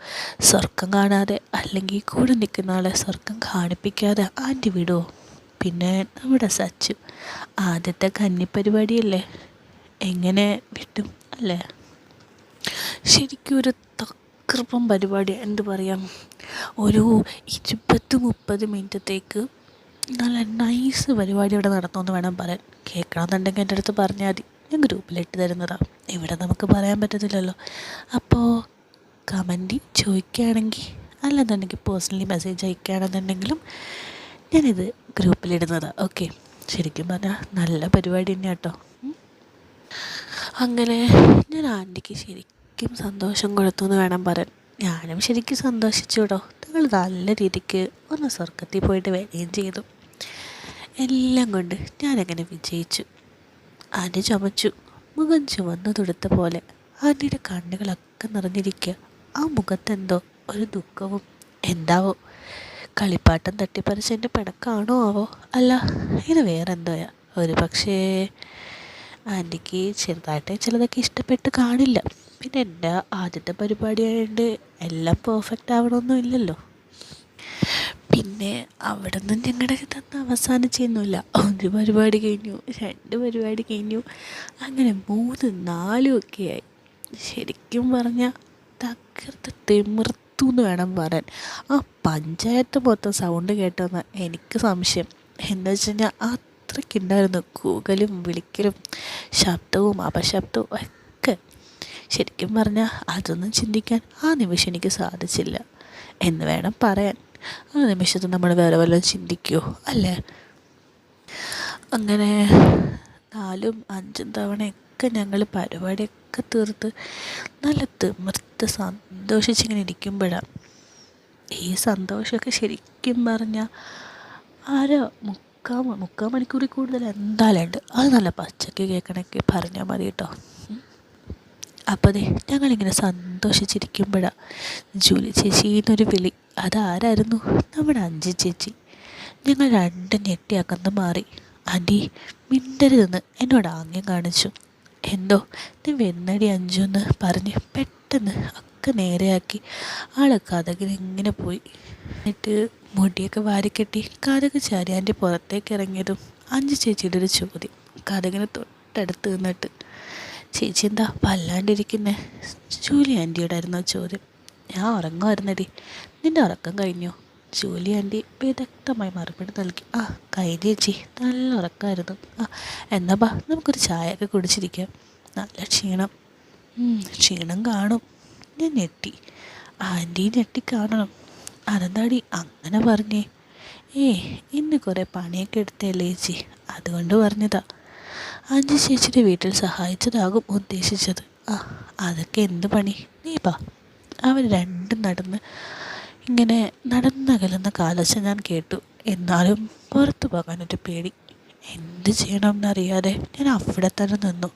സ്വർഗം കാണാതെ അല്ലെങ്കിൽ കൂടെ നിൽക്കുന്ന ആളെ സ്വർഗം കാണിപ്പിക്കാതെ ആൻറ്റി വിടുമോ? പിന്നെ നമ്മുടെ സച്ചു ആദ്യത്തെ കന്നിപ്പരിപാടിയല്ലേ, എങ്ങനെ വിട്ടും അല്ലേ? ശരിക്കും ഒരു തകർപ്പൻ പരിപാടി. എന്ത് പറയാം, ഒരു 20-30 മിനിറ്റത്തേക്ക് നല്ല നൈസ് പരിപാടി ഇവിടെ നടത്തുമെന്ന് വേണം പറയാൻ. കേൾക്കണമെന്നുണ്ടെങ്കിൽ എൻ്റെ അടുത്ത് പറഞ്ഞാൽ മതി, ഞാൻ ഗ്രൂപ്പിലിട്ട് തരുന്നതാണ്. ഇവിടെ നമുക്ക് പറയാൻ പറ്റത്തില്ലല്ലോ. അപ്പോൾ കമൻറ്റ് ചോദിക്കുകയാണെങ്കിൽ, അല്ലെന്നുണ്ടെങ്കിൽ പേഴ്സണലി മെസ്സേജ് അയക്കുകയാണെന്നുണ്ടെങ്കിലും ഞാനിത് ഗ്രൂപ്പിലിടുന്നതാണ്. ഓക്കെ, ശരിക്കും പറഞ്ഞാൽ നല്ല പരിപാടി തന്നെ കേട്ടോ. അങ്ങനെ ഞാൻ ആൻറ്റിക്ക് ശരിക്കും സന്തോഷം കൊടുത്തു എന്ന് വേണം പറയാൻ. ഞാനും ശരിക്കും സന്തോഷിച്ചു കേട്ടോ. നിങ്ങൾ നല്ല രീതിക്ക് ഒന്ന് സ്വർഗത്തിൽ പോയിട്ട് വരികയും ചെയ്തു. എല്ലാം കൊണ്ട് ഞാനങ്ങനെ വിജയിച്ചു. ആൻറ്റി ചുമച്ചു. മുഖം ചുവന്നു തുടുത്ത പോലെ ആൻറ്റിയുടെ കണ്ണുകളൊക്കെ നിറഞ്ഞിരിക്കുക. ആ മുഖത്തെന്തോ ഒരു ദുഃഖവും. എന്താവോ, കളിപ്പാട്ടം തട്ടിപ്പറിച്ചതിൻ്റെ പിണക്കാണോ ആവോ? അല്ല, ഇത് വേറെന്തോയാ. ഒരു പക്ഷേ ആൻറ്റിക്ക് ചെറുതായിട്ട് ചിലതൊക്കെ ഇഷ്ടപ്പെട്ട് കാണില്ല. പിന്നെ എൻ്റെ ആദ്യത്തെ പരിപാടിയായതുകൊണ്ട് എല്ലാം പെർഫെക്റ്റ് ആവണമൊന്നും ഇല്ലല്ലോ. പിന്നെ അവിടെ നിന്ന് ഞങ്ങളുടെ തന്ന അവസാനിച്ചൊന്നുമില്ല. ഒരു പരിപാടി കഴിഞ്ഞു, 2 പരിപാടി കഴിഞ്ഞു, അങ്ങനെ 3, 4 ഒക്കെ ആയി. ശരിക്കും പറഞ്ഞാൽ തകർത്ത് തിമിർത്തു എന്ന് വേണം പറയാൻ. ആ പഞ്ചായത്ത് മൊത്തം സൗണ്ട് കേട്ടോന്ന് എനിക്ക് സംശയം. എന്താ വെച്ച് കഴിഞ്ഞാൽ അത്രയ്ക്കുണ്ടായിരുന്നു കൂകലും വിളിക്കലും ശബ്ദവും അപശബ്ദവും ഒക്കെ. ശരിക്കും പറഞ്ഞാൽ അതൊന്നും ചിന്തിക്കാൻ ആ നിമിഷം എനിക്ക് സാധിച്ചില്ല എന്ന് വേണം പറയാൻ. ആ നിമിഷത്തിൽ നമ്മൾ വേറെ വല്ലതും ചിന്തിക്കുമോ? അല്ലേ? അങ്ങനെ 4ഉം 5ഉം തവണയൊക്കെ ഞങ്ങൾ പരിപാടിയൊക്കെ തീർത്ത് നല്ല തിമിർത്ത് സന്തോഷിച്ചിങ്ങനെ ഇരിക്കുമ്പോഴാണ് ഈ സന്തോഷമൊക്കെ ശരിക്കും പറഞ്ഞാൽ മുക്കാൽ മണിക്കൂറിൽ കൂടുതൽ എന്തായാലും ഉണ്ട്. അത് നല്ല പച്ചക്ക് കേൾക്കണമെങ്കിൽ പറഞ്ഞാൽ മതി കേട്ടോ. അപ്പോൾ അതെ, ഞങ്ങളിങ്ങനെ സന്തോഷിച്ചിരിക്കുമ്പോഴാണ് ജൂലി ചേച്ചിന്നൊരു വിളി. അതാരായിരുന്നു? നമ്മുടെ അഞ്ചു ചേച്ചി. ഞങ്ങൾ 2 ഞെട്ടി അകന്ന് മാറി. ആൻറ്റി മിണ്ടരുതെന്ന് എന്നോട് ആംഗ്യം കാണിച്ചു. എന്തോ നീ വെന്നടി അഞ്ചു എന്ന് പറഞ്ഞ് പെട്ടെന്ന് ഒക്കെ നേരെയാക്കി ആൾ കഥകിലിങ്ങനെ പോയി. എന്നിട്ട് മുടിയൊക്കെ വാരിക്കെട്ടി കഥക് ചാരി ആൻറ്റി പുറത്തേക്ക് ഇറങ്ങിയതും അഞ്ചു ചേച്ചിയുടെ ഒരു ചോദ്യം കഥകിന് തൊട്ടടുത്ത് നിന്നിട്ട്. ചേച്ചി എന്താ വല്ലാണ്ടിരിക്കുന്നേ? ജൂലി ആൻറ്റിയോടെ ആയിരുന്നു ചോദ്യം. ഞാൻ ഉറങ്ങുമായിരുന്നടി. നിൻ്റെ ഉറക്കം കഴിഞ്ഞോ? ജൂലി ആൻറ്റി വിദഗ്ധമായി മറുപടി നൽകി. കഴിഞ്ഞ ചേച്ചി, നല്ല ഉറക്കമായിരുന്നു. എന്നാ ബാ നമുക്കൊരു ചായയൊക്കെ കുടിച്ചിരിക്കാം. നല്ല ക്ഷീണം. ക്ഷീണം കാണും. ഞാൻ ഞെട്ടി. ആൻറ്റി ഞെട്ടി കാണണം. അതെന്താടി അങ്ങനെ പറഞ്ഞേ? ഇന്ന് കുറേ പണിയൊക്കെ എടുത്തല്ലേ ചേച്ചി, അതുകൊണ്ട് പറഞ്ഞതാ. അഞ്ചു ചേച്ചിയുടെ വീട്ടിൽ സഹായിച്ചതാകും ഉദ്ദേശിച്ചത്. അതൊക്കെ എന്ത് പണി, നീ ബാ. അവർ 2 ഇങ്ങനെ നടന്നകലുന്ന കാലച്ച ഞാൻ കേട്ടു. എന്നാലും പുറത്തു പോകാനൊരു പേടി. എന്ത് ചെയ്യണമെന്നറിയാതെ ഞാൻ അവിടെ തന്നെ നിന്നു.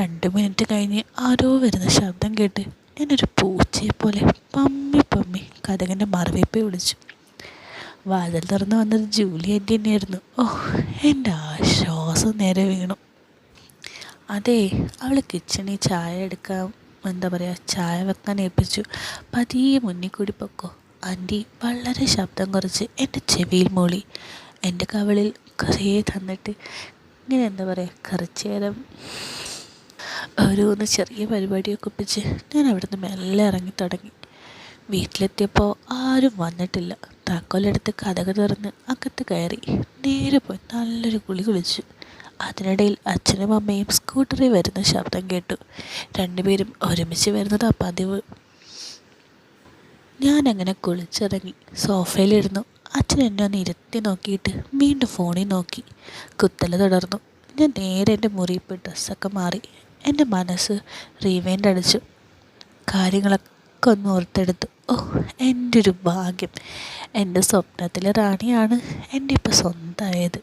2 മിനിറ്റ് കഴിഞ്ഞ് ആരോ വരുന്ന ശബ്ദം കേട്ട് ഞാനൊരു പൂച്ചയെപ്പോലെ പമ്മി കഥകിൻ്റെ മറവിപ്പെ വിളിച്ചു. വാതിൽ തുറന്ന് വന്നത് ജൂലി ആൻറ്റി തന്നെയായിരുന്നു. എൻ്റെ ആശ്വാസം നേരെ വീണു. അതെ, അവൾ കിച്ചണിൽ ചായ എടുക്കാൻ ചായ വെക്കാൻ ഏൽപ്പിച്ചു. പതിയെ മുന്നിൽ കൂടി പൊക്കോ. ആൻറ്റി വളരെ ശബ്ദം കുറച്ച് എൻ്റെ ചെവിയിൽ മൂളി. എൻ്റെ കവളിൽ കുറേ തന്നിട്ട് ഇങ്ങനെ കുറച്ച് നേരം ഓരോന്ന് ചെറിയ പരിപാടിയൊക്കെ ഒപ്പിച്ച് ഞാൻ അവിടെ നിന്ന് മെല്ലെ ഇറങ്ങി തുടങ്ങി. വീട്ടിലെത്തിയപ്പോൾ ആരും വന്നിട്ടില്ല. താക്കോലെടുത്ത് കതക് തുറന്ന് അകത്ത് കയറി നേരെ പോയി നല്ലൊരു കുളി കുളിച്ചു. അതിനിടയിൽ അച്ഛനും അമ്മയും സ്കൂട്ടറിൽ വരുന്ന ശബ്ദം കേട്ടു. 2 പേരും ഒരുമിച്ച് വരുന്നത് പതിവ്. ഞാനങ്ങനെ കുളിച്ചിറങ്ങി സോഫയിലിരുന്നു. അച്ഛൻ എന്നെ ഒന്ന് ഇരുത്തി നോക്കിയിട്ട് വീണ്ടും ഫോണിൽ നോക്കി. കുത്തല തുടർന്നു. ഞാൻ നേരെ എൻ്റെ മുറിയിൽ പോയി ഡ്രസ്സൊക്കെ മാറി. എൻ്റെ മനസ്സ് റീവൈൻഡ് അടിച്ചു. കാര്യങ്ങളൊക്കെ ഒന്ന് ഓർത്തെടുത്തു. എൻ്റെ ഒരു ഭാഗ്യം. എൻ്റെ സ്വപ്നത്തിലെ റാണിയാണ് എൻ്റെ ഇപ്പോൾ സ്വന്തമായത്.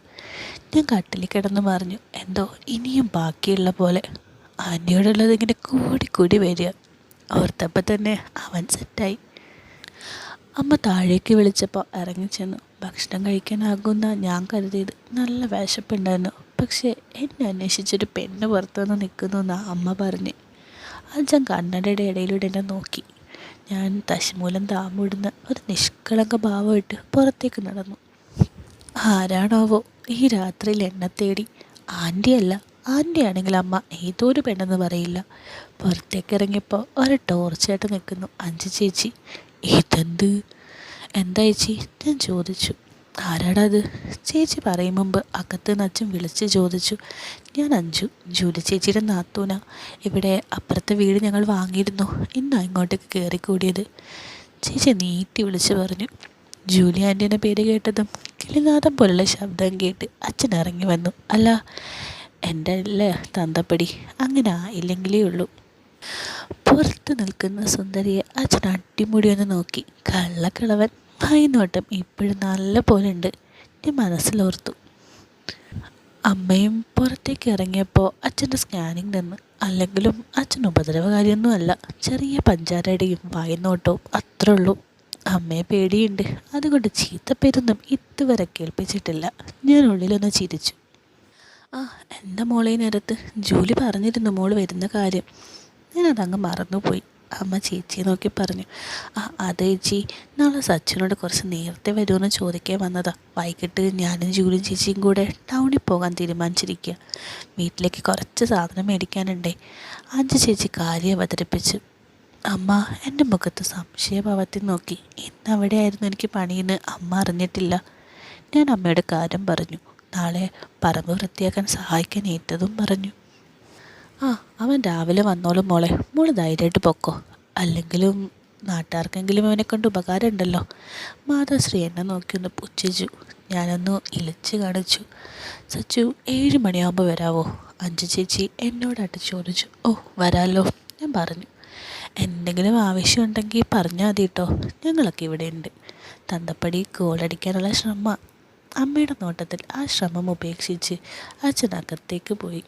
ഞാൻ കട്ടിലിൽ കിടന്ന് പറഞ്ഞു. എന്തോ ഇനിയും ബാക്കിയുള്ള പോലെ. ആൻറ്റിയോടുള്ളത് ഇങ്ങനെ കൂടി വരിക. ഓർത്തപ്പോൾ തന്നെ അവൻ സെറ്റായി. അമ്മ താഴേക്ക് വിളിച്ചപ്പോൾ ഇറങ്ങിച്ചെന്നു. ഭക്ഷണം കഴിക്കാനാകുന്ന ഞാൻ കരുതിയത്. നല്ല വിശപ്പുണ്ടായിരുന്നു. പക്ഷേ എന്നെ അന്വേഷിച്ചൊരു പെണ്ണ് പുറത്തു വന്ന് നിൽക്കുന്നു എന്നാണ് അമ്മ പറഞ്ഞ്. അച്ഛൻ കണ്ണടയുടെ ഇടയിലൂടെ എന്നെ നോക്കി. ഞാൻ തശമൂലം താമിടുന്ന ഒരു നിഷ്കളങ്ക ഭാവമായിട്ട് പുറത്തേക്ക് നടന്നു. ആരാണാവോ ഈ രാത്രിയിൽ എന്നെ തേടി? ആൻറ്റിയല്ല. ആൻറ്റിയാണെങ്കിൽ അമ്മ ഏതൊരു പെണ്ണെന്ന് പറയില്ല. പുറത്തേക്ക് ഇറങ്ങിയപ്പോൾ ഒരു ടോർച്ചായിട്ട് നിൽക്കുന്നു അഞ്ചു ചേച്ചി. ഇതെന്ത്? എന്താ ചേച്ചി? ഞാൻ ചോദിച്ചു. ആരാടാ അത്? ചേച്ചി പറയും മുമ്പ് അകത്ത് നിന്ന് അച്ഛൻ വിളിച്ച് ചോദിച്ചു. ഞാൻ അഞ്ചു, ജൂലി ചേച്ചിയുടെ നാത്തൂന. ഇവിടെ അപ്പുറത്തെ വീട് ഞങ്ങൾ വാങ്ങിയിരുന്നു. ഇന്നാ ഇങ്ങോട്ടേക്ക് കയറിക്കൂടിയത്. ചേച്ചി നീട്ടി വിളിച്ച് പറഞ്ഞു. ജൂലി ആൻറ്റി എന്ന പേര് കേട്ടതും കിളിനാദം പോലുള്ള ശബ്ദം കേട്ട് അച്ഛൻ ഇറങ്ങി വന്നു. അല്ല, എൻ്റെ അല്ലേ തന്തപ്പടി, അങ്ങനെ ഇല്ലെങ്കിലേ ഉള്ളൂ. പുറത്ത് നിൽക്കുന്ന സുന്ദരിയെ അച്ഛൻ അടിമുടിയൊന്ന് നോക്കി. കള്ളക്കിളവൻ ഭയന്നോട്ടം ഇപ്പോഴും നല്ല പോലെ ഉണ്ട്. ഞാൻ മനസ്സിലോർത്തു. അമ്മയും പുറത്തേക്ക് ഇറങ്ങിയപ്പോൾ അച്ഛൻ്റെ സ്കാനിങ് നിന്ന്. അല്ലെങ്കിലും അച്ഛൻ ഉപദ്രവകാരിയൊന്നും അല്ല. ചെറിയ പഞ്ചാരയുടെയും വായ്നോട്ടവും അത്രേ ഉള്ളൂ. അമ്മയെ പേടിയുണ്ട്, അതുകൊണ്ട് ചീത്തപ്പേരൊന്നും ഇതുവരെ കേൾപ്പിച്ചിട്ടില്ല. ഞാൻ ഉള്ളിലൊന്ന് ചിരിച്ചു. ആ, എൻ്റെ മോളെ നേരത്ത് ജൂലി പറഞ്ഞിരുന്നു മോൾ വരുന്ന കാര്യം. ഞാനതങ്ങ് മറന്നുപോയി. അമ്മ ചേച്ചിയെ നോക്കി പറഞ്ഞു. ആ അതെ ചേച്ചി, നാളെ സച്ചിനോട് കുറച്ച് നേരത്തെ വരുമെന്ന് ചോദിക്കാൻ വന്നതാ. വൈകിട്ട് ഞാനും ജൂലിയും ചേച്ചിയും കൂടെ ടൗണിൽ പോകാൻ തീരുമാനിച്ചിരിക്കുക. വീട്ടിലേക്ക് കുറച്ച് സാധനം മേടിക്കാനുണ്ടേ. അഞ്ച് ചേച്ചി കാര്യം അവതരിപ്പിച്ചു. അമ്മ എൻ്റെ മുഖത്ത് സംശയഭാവത്തിൽ നോക്കി. ഇന്ന് അവിടെയായിരുന്നു എനിക്ക് പണിയെന്ന് അമ്മ അറിഞ്ഞിട്ടില്ല. ഞാൻ അമ്മയുടെ കാര്യം പറഞ്ഞു. നാളെ പറമ്പ് വൃത്തിയാക്കാൻ സഹായിക്കാൻ ഏറ്റതും പറഞ്ഞു. ആ, അവൻ രാവിലെ വന്നോളും മോളെ, മോള് ധൈര്യമായിട്ട് പൊക്കോ. അല്ലെങ്കിലും നാട്ടുകാർക്കെങ്കിലും അവനെ കൊണ്ട് ഉപകാരം ഉണ്ടല്ലോ. മാതാശ്രീ എന്നെ നോക്കിയൊന്ന് പുച്ഛിച്ചു. ഞാനൊന്ന് ഇളിച്ച് കാണിച്ചു. സച്ചു 7 മണിയാകുമ്പോൾ വരാവോ? അഞ്ചു ചേച്ചി എന്നോടായിട്ട് ചോദിച്ചു. ഓ വരാമല്ലോ, ഞാൻ പറഞ്ഞു. എന്തെങ്കിലും ആവശ്യമുണ്ടെങ്കിൽ പറഞ്ഞാൽ മതി കേട്ടോ, ഞങ്ങളൊക്കെ ഇവിടെ ഉണ്ട്. തന്തപ്പടി ഗോളടിക്കാനുള്ള ശ്രമം. അമ്മയുടെ നോട്ടത്തിൽ ആ ശ്രമം ഉപേക്ഷിച്ച് അച്ഛനകത്തേക്ക് പോയി.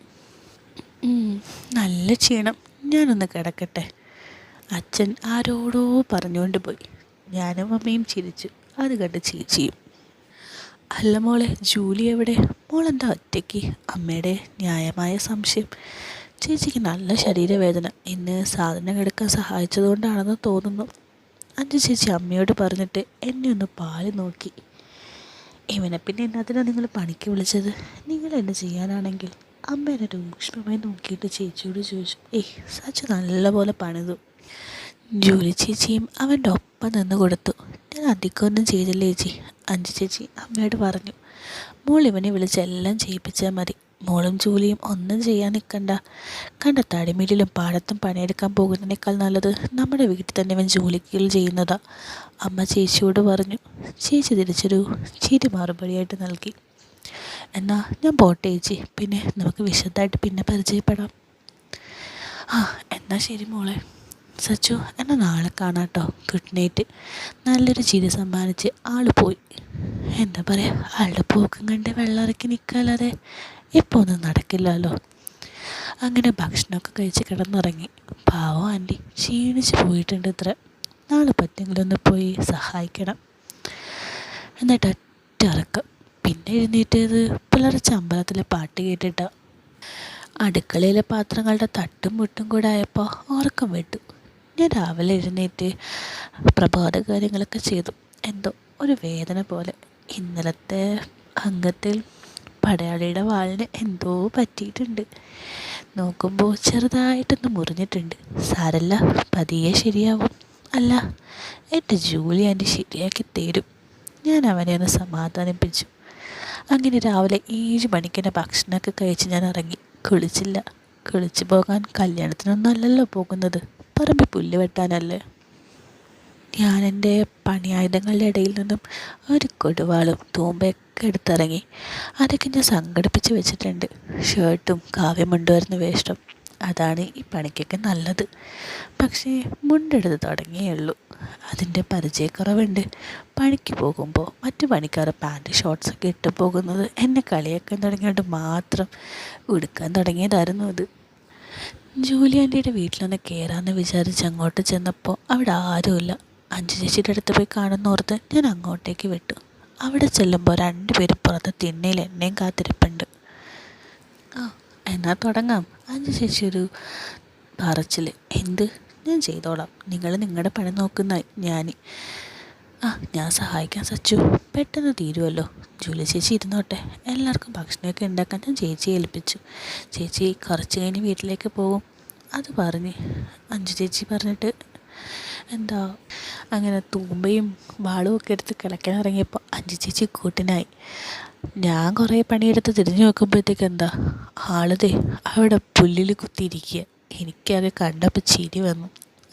നല്ല ക്ഷീണം, ഞാനൊന്ന് കിടക്കട്ടെ. അച്ഛൻ ആരോടോ പറഞ്ഞുകൊണ്ട് പോയി. ഞാനും അമ്മയും ചിരിച്ചു. അത് കണ്ട് ചേച്ചിയും. അല്ല മോളെ, ജൂലി എവിടെ? മോളെന്താ ഒറ്റയ്ക്ക്? അമ്മയുടെ ന്യായമായ സംശയം. ചേച്ചിക്ക് നല്ല ശരീരവേദന, ഇന്ന് സാധനം എടുക്കാൻ സഹായിച്ചതുകൊണ്ടാണെന്ന് തോന്നുന്നു. അഞ്ചു ചേച്ചി അമ്മയോട് പറഞ്ഞിട്ട് എന്നെ ഒന്ന് പാല് നോക്കി. ഇവനെ പിന്നെ എന്നതിനാണ് നിങ്ങൾ പണിക്ക് വിളിച്ചത്? നിങ്ങൾ എന്നെ ചെയ്യാനാണെങ്കിൽ? അമ്മ എന്നെ രൂക്ഷമായി നോക്കിയിട്ട് ചേച്ചിയോട് ചോദിച്ചു. സച്ചു നല്ലപോലെ പണിതു. ജൂലി ചേച്ചിയും അവൻ്റെ ഒപ്പം നിന്ന് കൊടുത്തു. ഞാൻ അധികമൊന്നും ചെയ്തില്ല ചേച്ചി, അഞ്ചു ചേച്ചി അമ്മയോട് പറഞ്ഞു. മോൾ ഇവനെ വിളിച്ച് എല്ലാം ചെയ്യിപ്പിച്ചാൽ മതി. മോളും ജൂലിയും ഒന്നും ചെയ്യാൻ നിൽക്കണ്ട. കണ്ട തടിമില്ലിലും പാടത്തും പണിയെടുക്കാൻ പോകുന്നതിനേക്കാൾ നല്ലത് നമ്മുടെ വീട്ടിൽ തന്നെ ഇവൻ ജോലികൾ ചെയ്യുന്നതാ, അമ്മ ചേച്ചിയോട് പറഞ്ഞു. ചേച്ചി തിരിച്ചൊരു ചിരി മറുപടിയായിട്ട് നൽകി. എന്നാ ഞാൻ പോട്ടെ ചേച്ചി, പിന്നെ നമുക്ക് വിശദമായിട്ട് പിന്നെ പരിചയപ്പെടാം. ആ എന്നാ ശരി മോളെ. സച്ചു, എന്നാൽ നാളെ കാണാം കേട്ടോ. Good night. നല്ലൊരു ചിരി സമ്മാനിച്ച് ആൾ പോയി. എന്താ പറയുക, ആളുടെ പോക്കും കണ്ട് വെള്ളമിറക്കി നിൽക്കാല്ലാതെ ഇപ്പോൾ ഒന്നും നടക്കില്ലല്ലോ. അങ്ങനെ ഭക്ഷണമൊക്കെ കഴിച്ച് കിടന്നുറങ്ങി. പാവം ആൻറ്റി ക്ഷീണിച്ച് പോയിട്ടുണ്ട് ഇത്ര. നാളെ പറ്റെങ്കിലും ഒന്ന് പോയി സഹായിക്കണം. എന്നിട്ട് ഒറ്റ ഇറക്കം. പിന്നെ എഴുന്നേറ്റത് പുലർച്ച അമ്പലത്തിലെ പാട്ട് കേട്ടിട്ടാ. അടുക്കളയിലെ പാത്രങ്ങളുടെ തട്ടും മുട്ടും കൂടെ ആയപ്പോൾ ഉറക്കം വിട്ടു. ഞാൻ രാവിലെ എഴുന്നേറ്റ് പ്രഭാത കാര്യങ്ങളൊക്കെ ചെയ്തു. എന്തോ ഒരു വേദന പോലെ. ഇന്നലത്തെ അംഗത്തിൽ പടയാളിയുടെ വാളിന് എന്തോ പറ്റിയിട്ടുണ്ട്. നോക്കുമ്പോൾ ചെറുതായിട്ടൊന്ന് മുറിഞ്ഞിട്ടുണ്ട്. സാരല്ല, പതിയെ ശരിയാവും. അല്ല, എൻ്റെ ജൂലി ആൻറ്റി ശരിയാക്കി തരും. ഞാൻ അവനെ ഒന്ന് സമാധാനിപ്പിച്ചു. അങ്ങനെ രാവിലെ 7 മണിക്കെന്നെ ഭക്ഷണമൊക്കെ കഴിച്ച് ഞാൻ ഇറങ്ങി. കുളിച്ചില്ല. കുളിച്ചു പോകാൻ കല്യാണത്തിനൊന്നും അല്ലല്ലോ പോകുന്നത്, പറമ്പിൽ പുല്ല് വെട്ടാനല്ലേ. ഞാൻ എൻ്റെ പണിയായുധങ്ങളുടെ ഇടയിൽ നിന്നും ഒരു കൊടുവാളും തൂമ്പയൊക്കെ എടുത്തിറങ്ങി. അതൊക്കെ ഞാൻ സംഘടിപ്പിച്ച് വെച്ചിട്ടുണ്ട്. ഷർട്ടും കാവ്യമുണ്ടുമായിരുന്നു വേഷം. അതാണ് ഈ പണിക്കൊക്കെ നല്ലത്. പക്ഷേ മുണ്ടെടുത്ത് തുടങ്ങിയേ ഉള്ളൂ. അതിൻ്റെ പരിചയക്കുറവുണ്ട്. പണിക്ക് പോകുമ്പോൾ മറ്റു പണിക്കാർ പാൻറ്റ് ഷോർട്ട്സൊക്കെ ഇട്ട് പോകുന്നത് എന്നെ കളിയാക്കാൻ തുടങ്ങിയോണ്ട് മാത്രം ഉടുക്കാൻ തുടങ്ങിയതായിരുന്നു അത്. ജൂലി ആൻറ്റിയുടെ വീട്ടിലൊന്ന് കയറാമെന്ന് വിചാരിച്ച് അങ്ങോട്ട് ചെന്നപ്പോൾ അവിടെ ആരുമില്ല. അഞ്ചു ചേച്ചിയുടെ അടുത്ത് പോയി കാണുന്നോർത്ത് ഞാൻ അങ്ങോട്ടേക്ക് വിട്ടു. അവിടെ ചെല്ലുമ്പോൾ 2 പേരും പുറത്ത് തിണ്ണയിൽ എന്നെയും കാത്തിരിപ്പുണ്ട്. ആ എന്നാൽ തുടങ്ങാം. അഞ്ചു ചേച്ചി ഒരു പറച്ചിൽ. എന്ത്? ഞാൻ ചെയ്തോളാം, നിങ്ങൾ നിങ്ങളുടെ പണി നോക്കുന്ന ഞാൻ സഹായിക്കാൻ സച്ചു. പെട്ടെന്ന് തീരുമല്ലോ. ജൂലി ചേച്ചി ഇരുന്നോട്ടെ, എല്ലാവർക്കും ഭക്ഷണമൊക്കെ ഉണ്ടാക്കാൻ ഞാൻ ചേച്ചിയെ ഏൽപ്പിച്ചു. ചേച്ചി കുറച്ച് കഴിഞ്ഞ് വീട്ടിലേക്ക് പോകും. അത് പറഞ്ഞ് അഞ്ചു ചേച്ചി പറഞ്ഞിട്ട് എന്താ അങ്ങനെ തൂമ്പയും വാളും ഒക്കെ എടുത്ത് കിളയ്ക്കാൻ ഇറങ്ങിയപ്പോൾ അഞ്ചു ചേച്ചി കൂട്ടിനായി. ഞാൻ കുറേ പണിയെടുത്ത് തിരിഞ്ഞു നോക്കുമ്പോഴത്തേക്ക് എന്താ ആളതേ അവിടെ പുല്ലിൽ കുത്തിയിരിക്കുക. എനിക്കത് കണ്ടപ്പോൾ ചിരി വന്നു.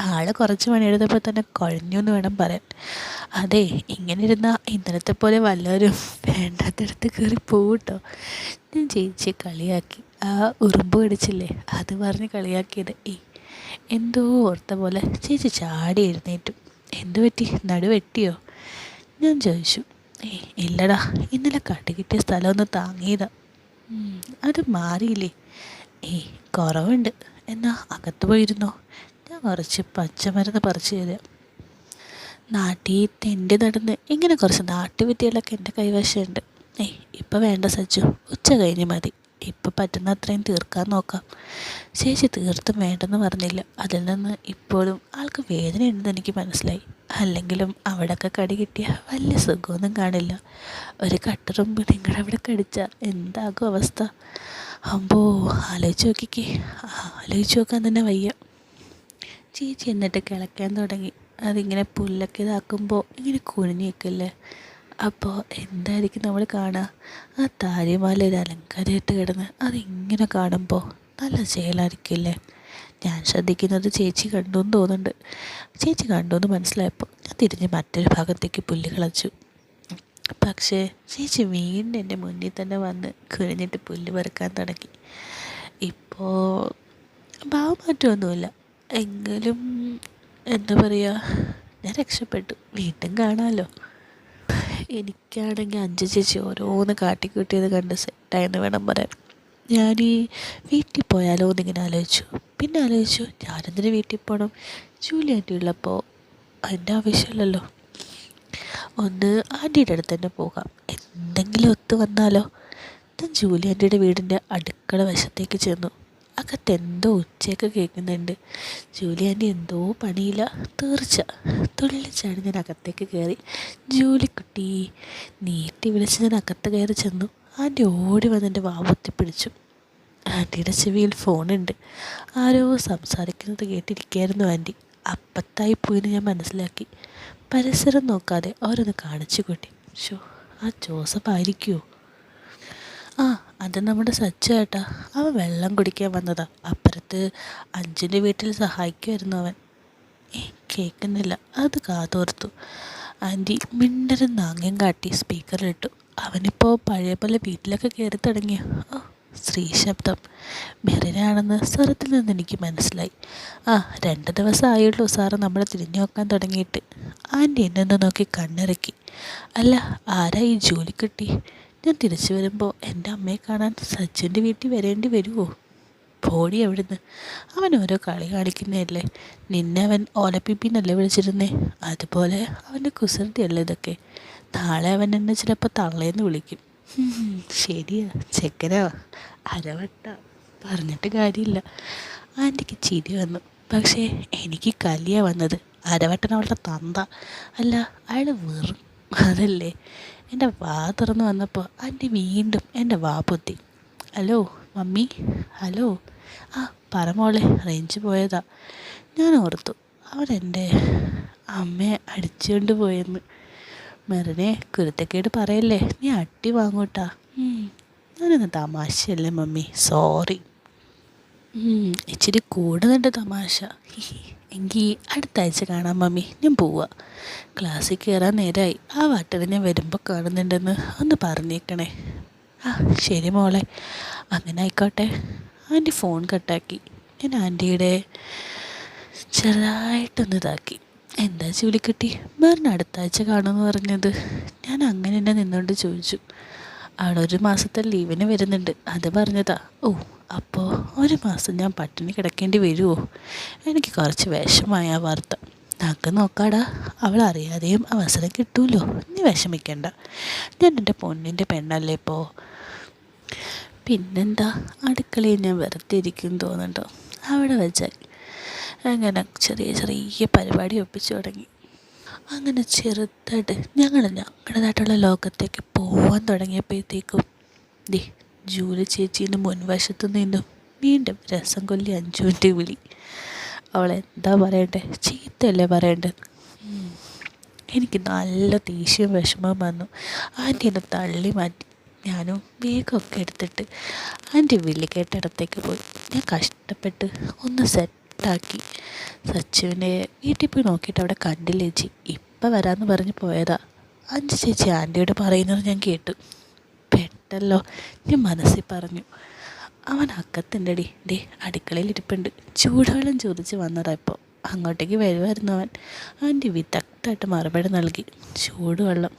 ആൾ കുറച്ച് പണിയെടുത്തപ്പോൾ തന്നെ കുഴഞ്ഞു എന്ന് വേണം പറയാൻ. അതെ, ഇങ്ങനെ ഇരുന്നാൽ ഇന്നലത്തെ പോലെ വല്ലവരും വേണ്ടാത്തടുത്ത് കയറി പോകട്ടോ. ഞാൻ ചേച്ചിയെ കളിയാക്കി. ആ ഉറുമ്പ് കടിച്ചില്ലേ, അത് പറഞ്ഞ് കളിയാക്കിയത്. എന്തോ ഓർത്ത പോലെ ചേച്ചി ചാടി എഴുന്നേറ്റു. എന്തു പറ്റി, നടുവെട്ടിയോ? ഞാൻ ചോദിച്ചു. ഇല്ലടാ, ഇന്നലെ കട്ടുകിട്ടിയ സ്ഥലമൊന്ന് താങ്ങിയതാ. അത് മാറിയില്ലേ? കുറവുണ്ട്. എന്നാ അകത്ത് പോയിരുന്നോ, ഞാൻ കുറച്ച് പച്ചമരുന്ന് പറിച്ചു തരാം. നാട്ടിൽ തെണ്ടി നടന്ന് ഇങ്ങനെ കുറച്ച് നാട്ടുവിദ്യകളൊക്കെ എൻ്റെ കൈവശമുണ്ട്. ഇപ്പം വേണ്ട സച്ചു, ഉച്ച കഴിഞ്ഞ് മതി. ഇപ്പം പറ്റുന്ന അത്രയും തീർക്കാൻ നോക്കാം. ചേച്ചി തീർത്തും വേണ്ടെന്ന് പറഞ്ഞില്ല. അതിൽ നിന്ന് ഇപ്പോഴും ആൾക്ക് വേദനയുണ്ടെന്ന് എനിക്ക് മനസ്സിലായി. അല്ലെങ്കിലും അവിടെയൊക്കെ കടി കിട്ടിയ വലിയ സുഖമൊന്നും കാണില്ല. ഒരു കട്ടറുമ്പ് നിങ്ങളുടെ അവിടെ കടിച്ചാൽ എന്താകും അവസ്ഥ? അമ്പോ, ആലോചിച്ച് നോക്കിക്കേ. ആലോചിച്ച് നോക്കാൻ തന്നെ വയ്യ. ചേച്ചി എന്നിട്ട് കിളയ്ക്കാൻ തുടങ്ങി. അതിങ്ങനെ പുല്ലൊക്കെ ഇതാക്കുമ്പോൾ ഇങ്ങനെ കുനിഞ്ഞ് നിൽക്കില്ലേ, അപ്പോൾ എന്തായിരിക്കും നമ്മൾ കാണുക? ആ താലിമാല ഒരു അലങ്കാരമായിട്ട് കിടന്ന് അതിങ്ങനെ കാണുമ്പോൾ നല്ല ചേലായിരിക്കില്ലേ? ഞാൻ ശ്രദ്ധിക്കുന്നത് ചേച്ചി കണ്ടു എന്ന് തോന്നുന്നുണ്ട്. ചേച്ചി കണ്ടു എന്ന് മനസ്സിലായപ്പോൾ ഞാൻ തിരിഞ്ഞ് മറ്റൊരു ഭാഗത്തേക്ക് പുല്ല് കളച്ചു. പക്ഷേ ചേച്ചി വീണ്ടും എൻ്റെ മുന്നിൽ തന്നെ വന്ന് കുനിഞ്ഞിട്ട് പുല്ല് പറിക്കാൻ തുടങ്ങി. ഇപ്പോൾ ഭാവം മാറ്റമൊന്നുമില്ല, എങ്കിലും എന്താ പറയുക, ഞാൻ രക്ഷപ്പെട്ടു. വീണ്ടും കാണാമല്ലോ. എനിക്കാണെങ്കിൽ അഞ്ച് ചേച്ചി ഓരോന്ന് കാട്ടിക്കൂട്ടിയത് കണ്ട് സെറ്റായെന്ന് വേണം പറയാൻ. ഞാൻ ഈ വീട്ടിൽ പോയാലോ എന്നിങ്ങനെ ആലോചിച്ചു. പിന്നെ ആലോചിച്ചു, ഞാനെന്തിന് വീട്ടിൽ പോകണം? ജൂലി ആൻറ്റി ഉള്ളപ്പോൾ അതിൻ്റെ ആവശ്യമില്ലല്ലോ. ഒന്ന് ആൻറ്റിയുടെ അടുത്ത് തന്നെ പോകാം, എന്തെങ്കിലും ഒത്തു വന്നാലോ. ഞാൻ ജൂലി ആൻറ്റിയുടെ വീടിൻ്റെ അടുക്കള വശത്തേക്ക് ചെന്നു. അകത്തെന്തോ ഉച്ചയൊക്കെ കേൾക്കുന്നുണ്ട്. ജൂലി ആൻറ്റി എന്തോ പണിയില്ല, തീർച്ച. തുള്ളിച്ചാടി ഞാൻ അകത്തേക്ക് കയറി. ജൂലിക്കുട്ടി നീട്ടി വിളിച്ച് ഞാൻ അകത്ത് കയറി ചെന്നു. ആൻറ്റി ഓടി വന്ന് എൻ്റെ വാവത്തി പിടിച്ചു. ആൻറ്റിയുടെ ചെവിയിൽ ഫോണുണ്ട്. ആരോ സംസാരിക്കുന്നത് കേട്ടിരിക്കുകയായിരുന്നു ആൻറ്റി. അപ്പത്തായി പോയിന്ന് ഞാൻ മനസ്സിലാക്കി. പരിസരം നോക്കാതെ അവരൊന്ന് കാണിച്ചു കൂട്ടി. ആ ജോസഫ് ആയിരിക്കുമോ? ആ, അത് നമ്മുടെ സച്ചു ഏട്ടാ. അവൻ വെള്ളം കുടിക്കാൻ വന്നതാ. അപ്പുറത്ത് അഞ്ചിൻ്റെ വീട്ടിൽ സഹായിക്കുമായിരുന്നു അവൻ. കേൾക്കുന്നില്ല, അത് കാതോർത്തു. ആൻറ്റി മിണ്ടരും നാങ്യം കാട്ടി സ്പീക്കറിലിട്ടു. അവനിപ്പോൾ പഴയ പോലെ വീട്ടിലൊക്കെ കയറി തുടങ്ങിയോ? ഓ, സ്ത്രീ ശബ്ദം. മെറിനാണെന്ന് സ്വരത്തിൽ നിന്ന് എനിക്ക് മനസ്സിലായി. 2 ദിവസമായുള്ളൂ സാറ് നമ്മളെ തിരിഞ്ഞു നോക്കാൻ തുടങ്ങിയിട്ട്. ആൻറ്റി എന്നെ നോക്കി കണ്ണിറക്കി. അല്ല, ആരാ ഈ ജോലിക്കുട്ടി? ഞാൻ തിരിച്ചു വരുമ്പോൾ എൻ്റെ അമ്മയെ കാണാൻ സച്ചിൻ്റെ വീട്ടിൽ വരേണ്ടി വരുമോ? പോടി അവിടുന്ന്. അവൻ ഓരോ കളി കാണിക്കുന്നതല്ലേ. നിന്നെ അവൻ ഓലപ്പിപ്പിന്നല്ലേ വിളിച്ചിരുന്നേ? അതുപോലെ അവൻ്റെ കുസൃതിയല്ലേ ഇതൊക്കെ. നാളെ അവൻ എന്നെ ചിലപ്പോൾ തള്ളേന്ന് വിളിക്കും. ശരിയാ, ചെക്കനാ, അരവട്ട. പറഞ്ഞിട്ട് കാര്യമില്ല. ആൻറ്റിക്ക് ചിരി വന്നു. പക്ഷേ എനിക്ക് കലിയാണ് വന്നത്. അരവട്ടൻ അവളുടെ തന്ത അല്ല, അയാൾ വെറും അതല്ലേ. എൻ്റെ വാ തുറന്ന് വന്നപ്പോൾ ആൻറ്റി വീണ്ടും എൻ്റെ വാ പൊത്തി. Hello mummy, hello. പറ മോളെ, റേഞ്ച് പോയതാ. ഞാൻ ഓർത്തു അവൻ എൻ്റെ അമ്മയെ അടിച്ചുകൊണ്ട് പോയെന്ന്. മെറിനെ കുരുത്തക്കേട് പറയല്ലേ, നീ അടി വാങ്ങൂട്ടാ. ഞാനൊന്ന് തമാശയല്ലേ മമ്മി, സോറി. ഇച്ചിരി കൂടുന്നുണ്ട് തമാശ. എങ്കിൽ അടുത്ത ആഴ്ച കാണാം മമ്മി, ഞാൻ പോവാ. ക്ലാസ്സിൽ കയറാൻ നേരമായി. ആ വാട്ടർ ഞാൻ വരുമ്പോൾ കാണുന്നുണ്ടെന്ന് ഒന്ന് പറഞ്ഞേക്കണേ. ശരി മോളെ, അങ്ങനെ ആയിക്കോട്ടെ. ആൻറ്റി ഫോൺ കട്ടാക്കി. ഞാൻ ആൻറ്റിയുടെ ചെറുതായിട്ടൊന്ന് ഇതാക്കി. എന്താ ചൂലിക്കുട്ടി, വേറെ അടുത്ത ആഴ്ച കാണുമെന്ന് പറഞ്ഞത്? ഞാൻ അങ്ങനെ തന്നെ നിന്നുകൊണ്ട് ചോദിച്ചു. അവിടെ 1 മാസത്തെ ലീവിന് വരുന്നുണ്ട്, അത് പറഞ്ഞതാ. ഓ, അപ്പോൾ 1 മാസം ഞാൻ പട്ടിണി കിടക്കേണ്ടി വരുമോ? എനിക്ക് കുറച്ച് വിഷമായ ആ വാർത്ത. നമുക്ക് നോക്കാടാ, അവൾ അറിയാതെയും അവസരം കിട്ടുമല്ലോ, നീ വിഷമിക്കണ്ട. ഞാൻ എൻ്റെ പൊന്നിൻ്റെ പെണ്ണല്ലേ ഇപ്പോൾ. പിന്നെന്താ, അടുക്കളയിൽ ഞാൻ വെറുതെ ഇരിക്കും തോന്നുന്നുണ്ടോ? അവിടെ വെച്ചാൽ അങ്ങനെ ചെറിയ ചെറിയ പരിപാടി ഒപ്പിച്ചു തുടങ്ങി. അങ്ങനെ ചെറുതായിട്ട് ഞങ്ങളുടേതായിട്ടുള്ള ലോകത്തേക്ക് പോകാൻ തുടങ്ങിയപ്പോഴത്തേക്കും ജൂലി ചേച്ചീൻ്റെ മുൻവശത്ത് നിന്നും വീണ്ടും രസം കൊല്ലി 5 മിനിറ്റ് വിളി. അവളെന്താ പറയണ്ടേ, ചീത്തയല്ലേ പറയേണ്ടത്? എനിക്ക് നല്ല ദേഷ്യവും വിഷമവും വന്നു. ആൻറ്റി എന്നെ തള്ളി മാറ്റി. ഞാനും വേഗമൊക്കെ എടുത്തിട്ട് ആൻറ്റി വിളി കേട്ടിടത്തേക്ക് പോയി. ഞാൻ കഷ്ടപ്പെട്ട് ഒന്ന് സെറ്റാക്കി. സച്ചുവിനെ വീട്ടിൽ പോയി നോക്കിയിട്ട് അവിടെ കണ്ടില്ല ചേച്ചി. ഇപ്പം വരാമെന്ന് പറഞ്ഞ് പോയതാ. 5 ചേച്ചി ആൻറ്റിയോട് പറയുന്നത് ഞാൻ കേട്ടു. പെട്ടല്ലോ, ഞാൻ മനസ്സിൽ പറഞ്ഞു. അവൻ അക്കത്തുണ്ടടി, അടുക്കളയിൽ ഇരിപ്പുണ്ട്. ചൂടുവെള്ളം ചോദിച്ച് വന്നതാ. ഇപ്പോൾ അങ്ങോട്ടേക്ക് വരുമായിരുന്നു അവൻ. ആൻറ്റി വിദഗ്ധമായിട്ട് മറുപടി നൽകി. ചൂടുവെള്ളം.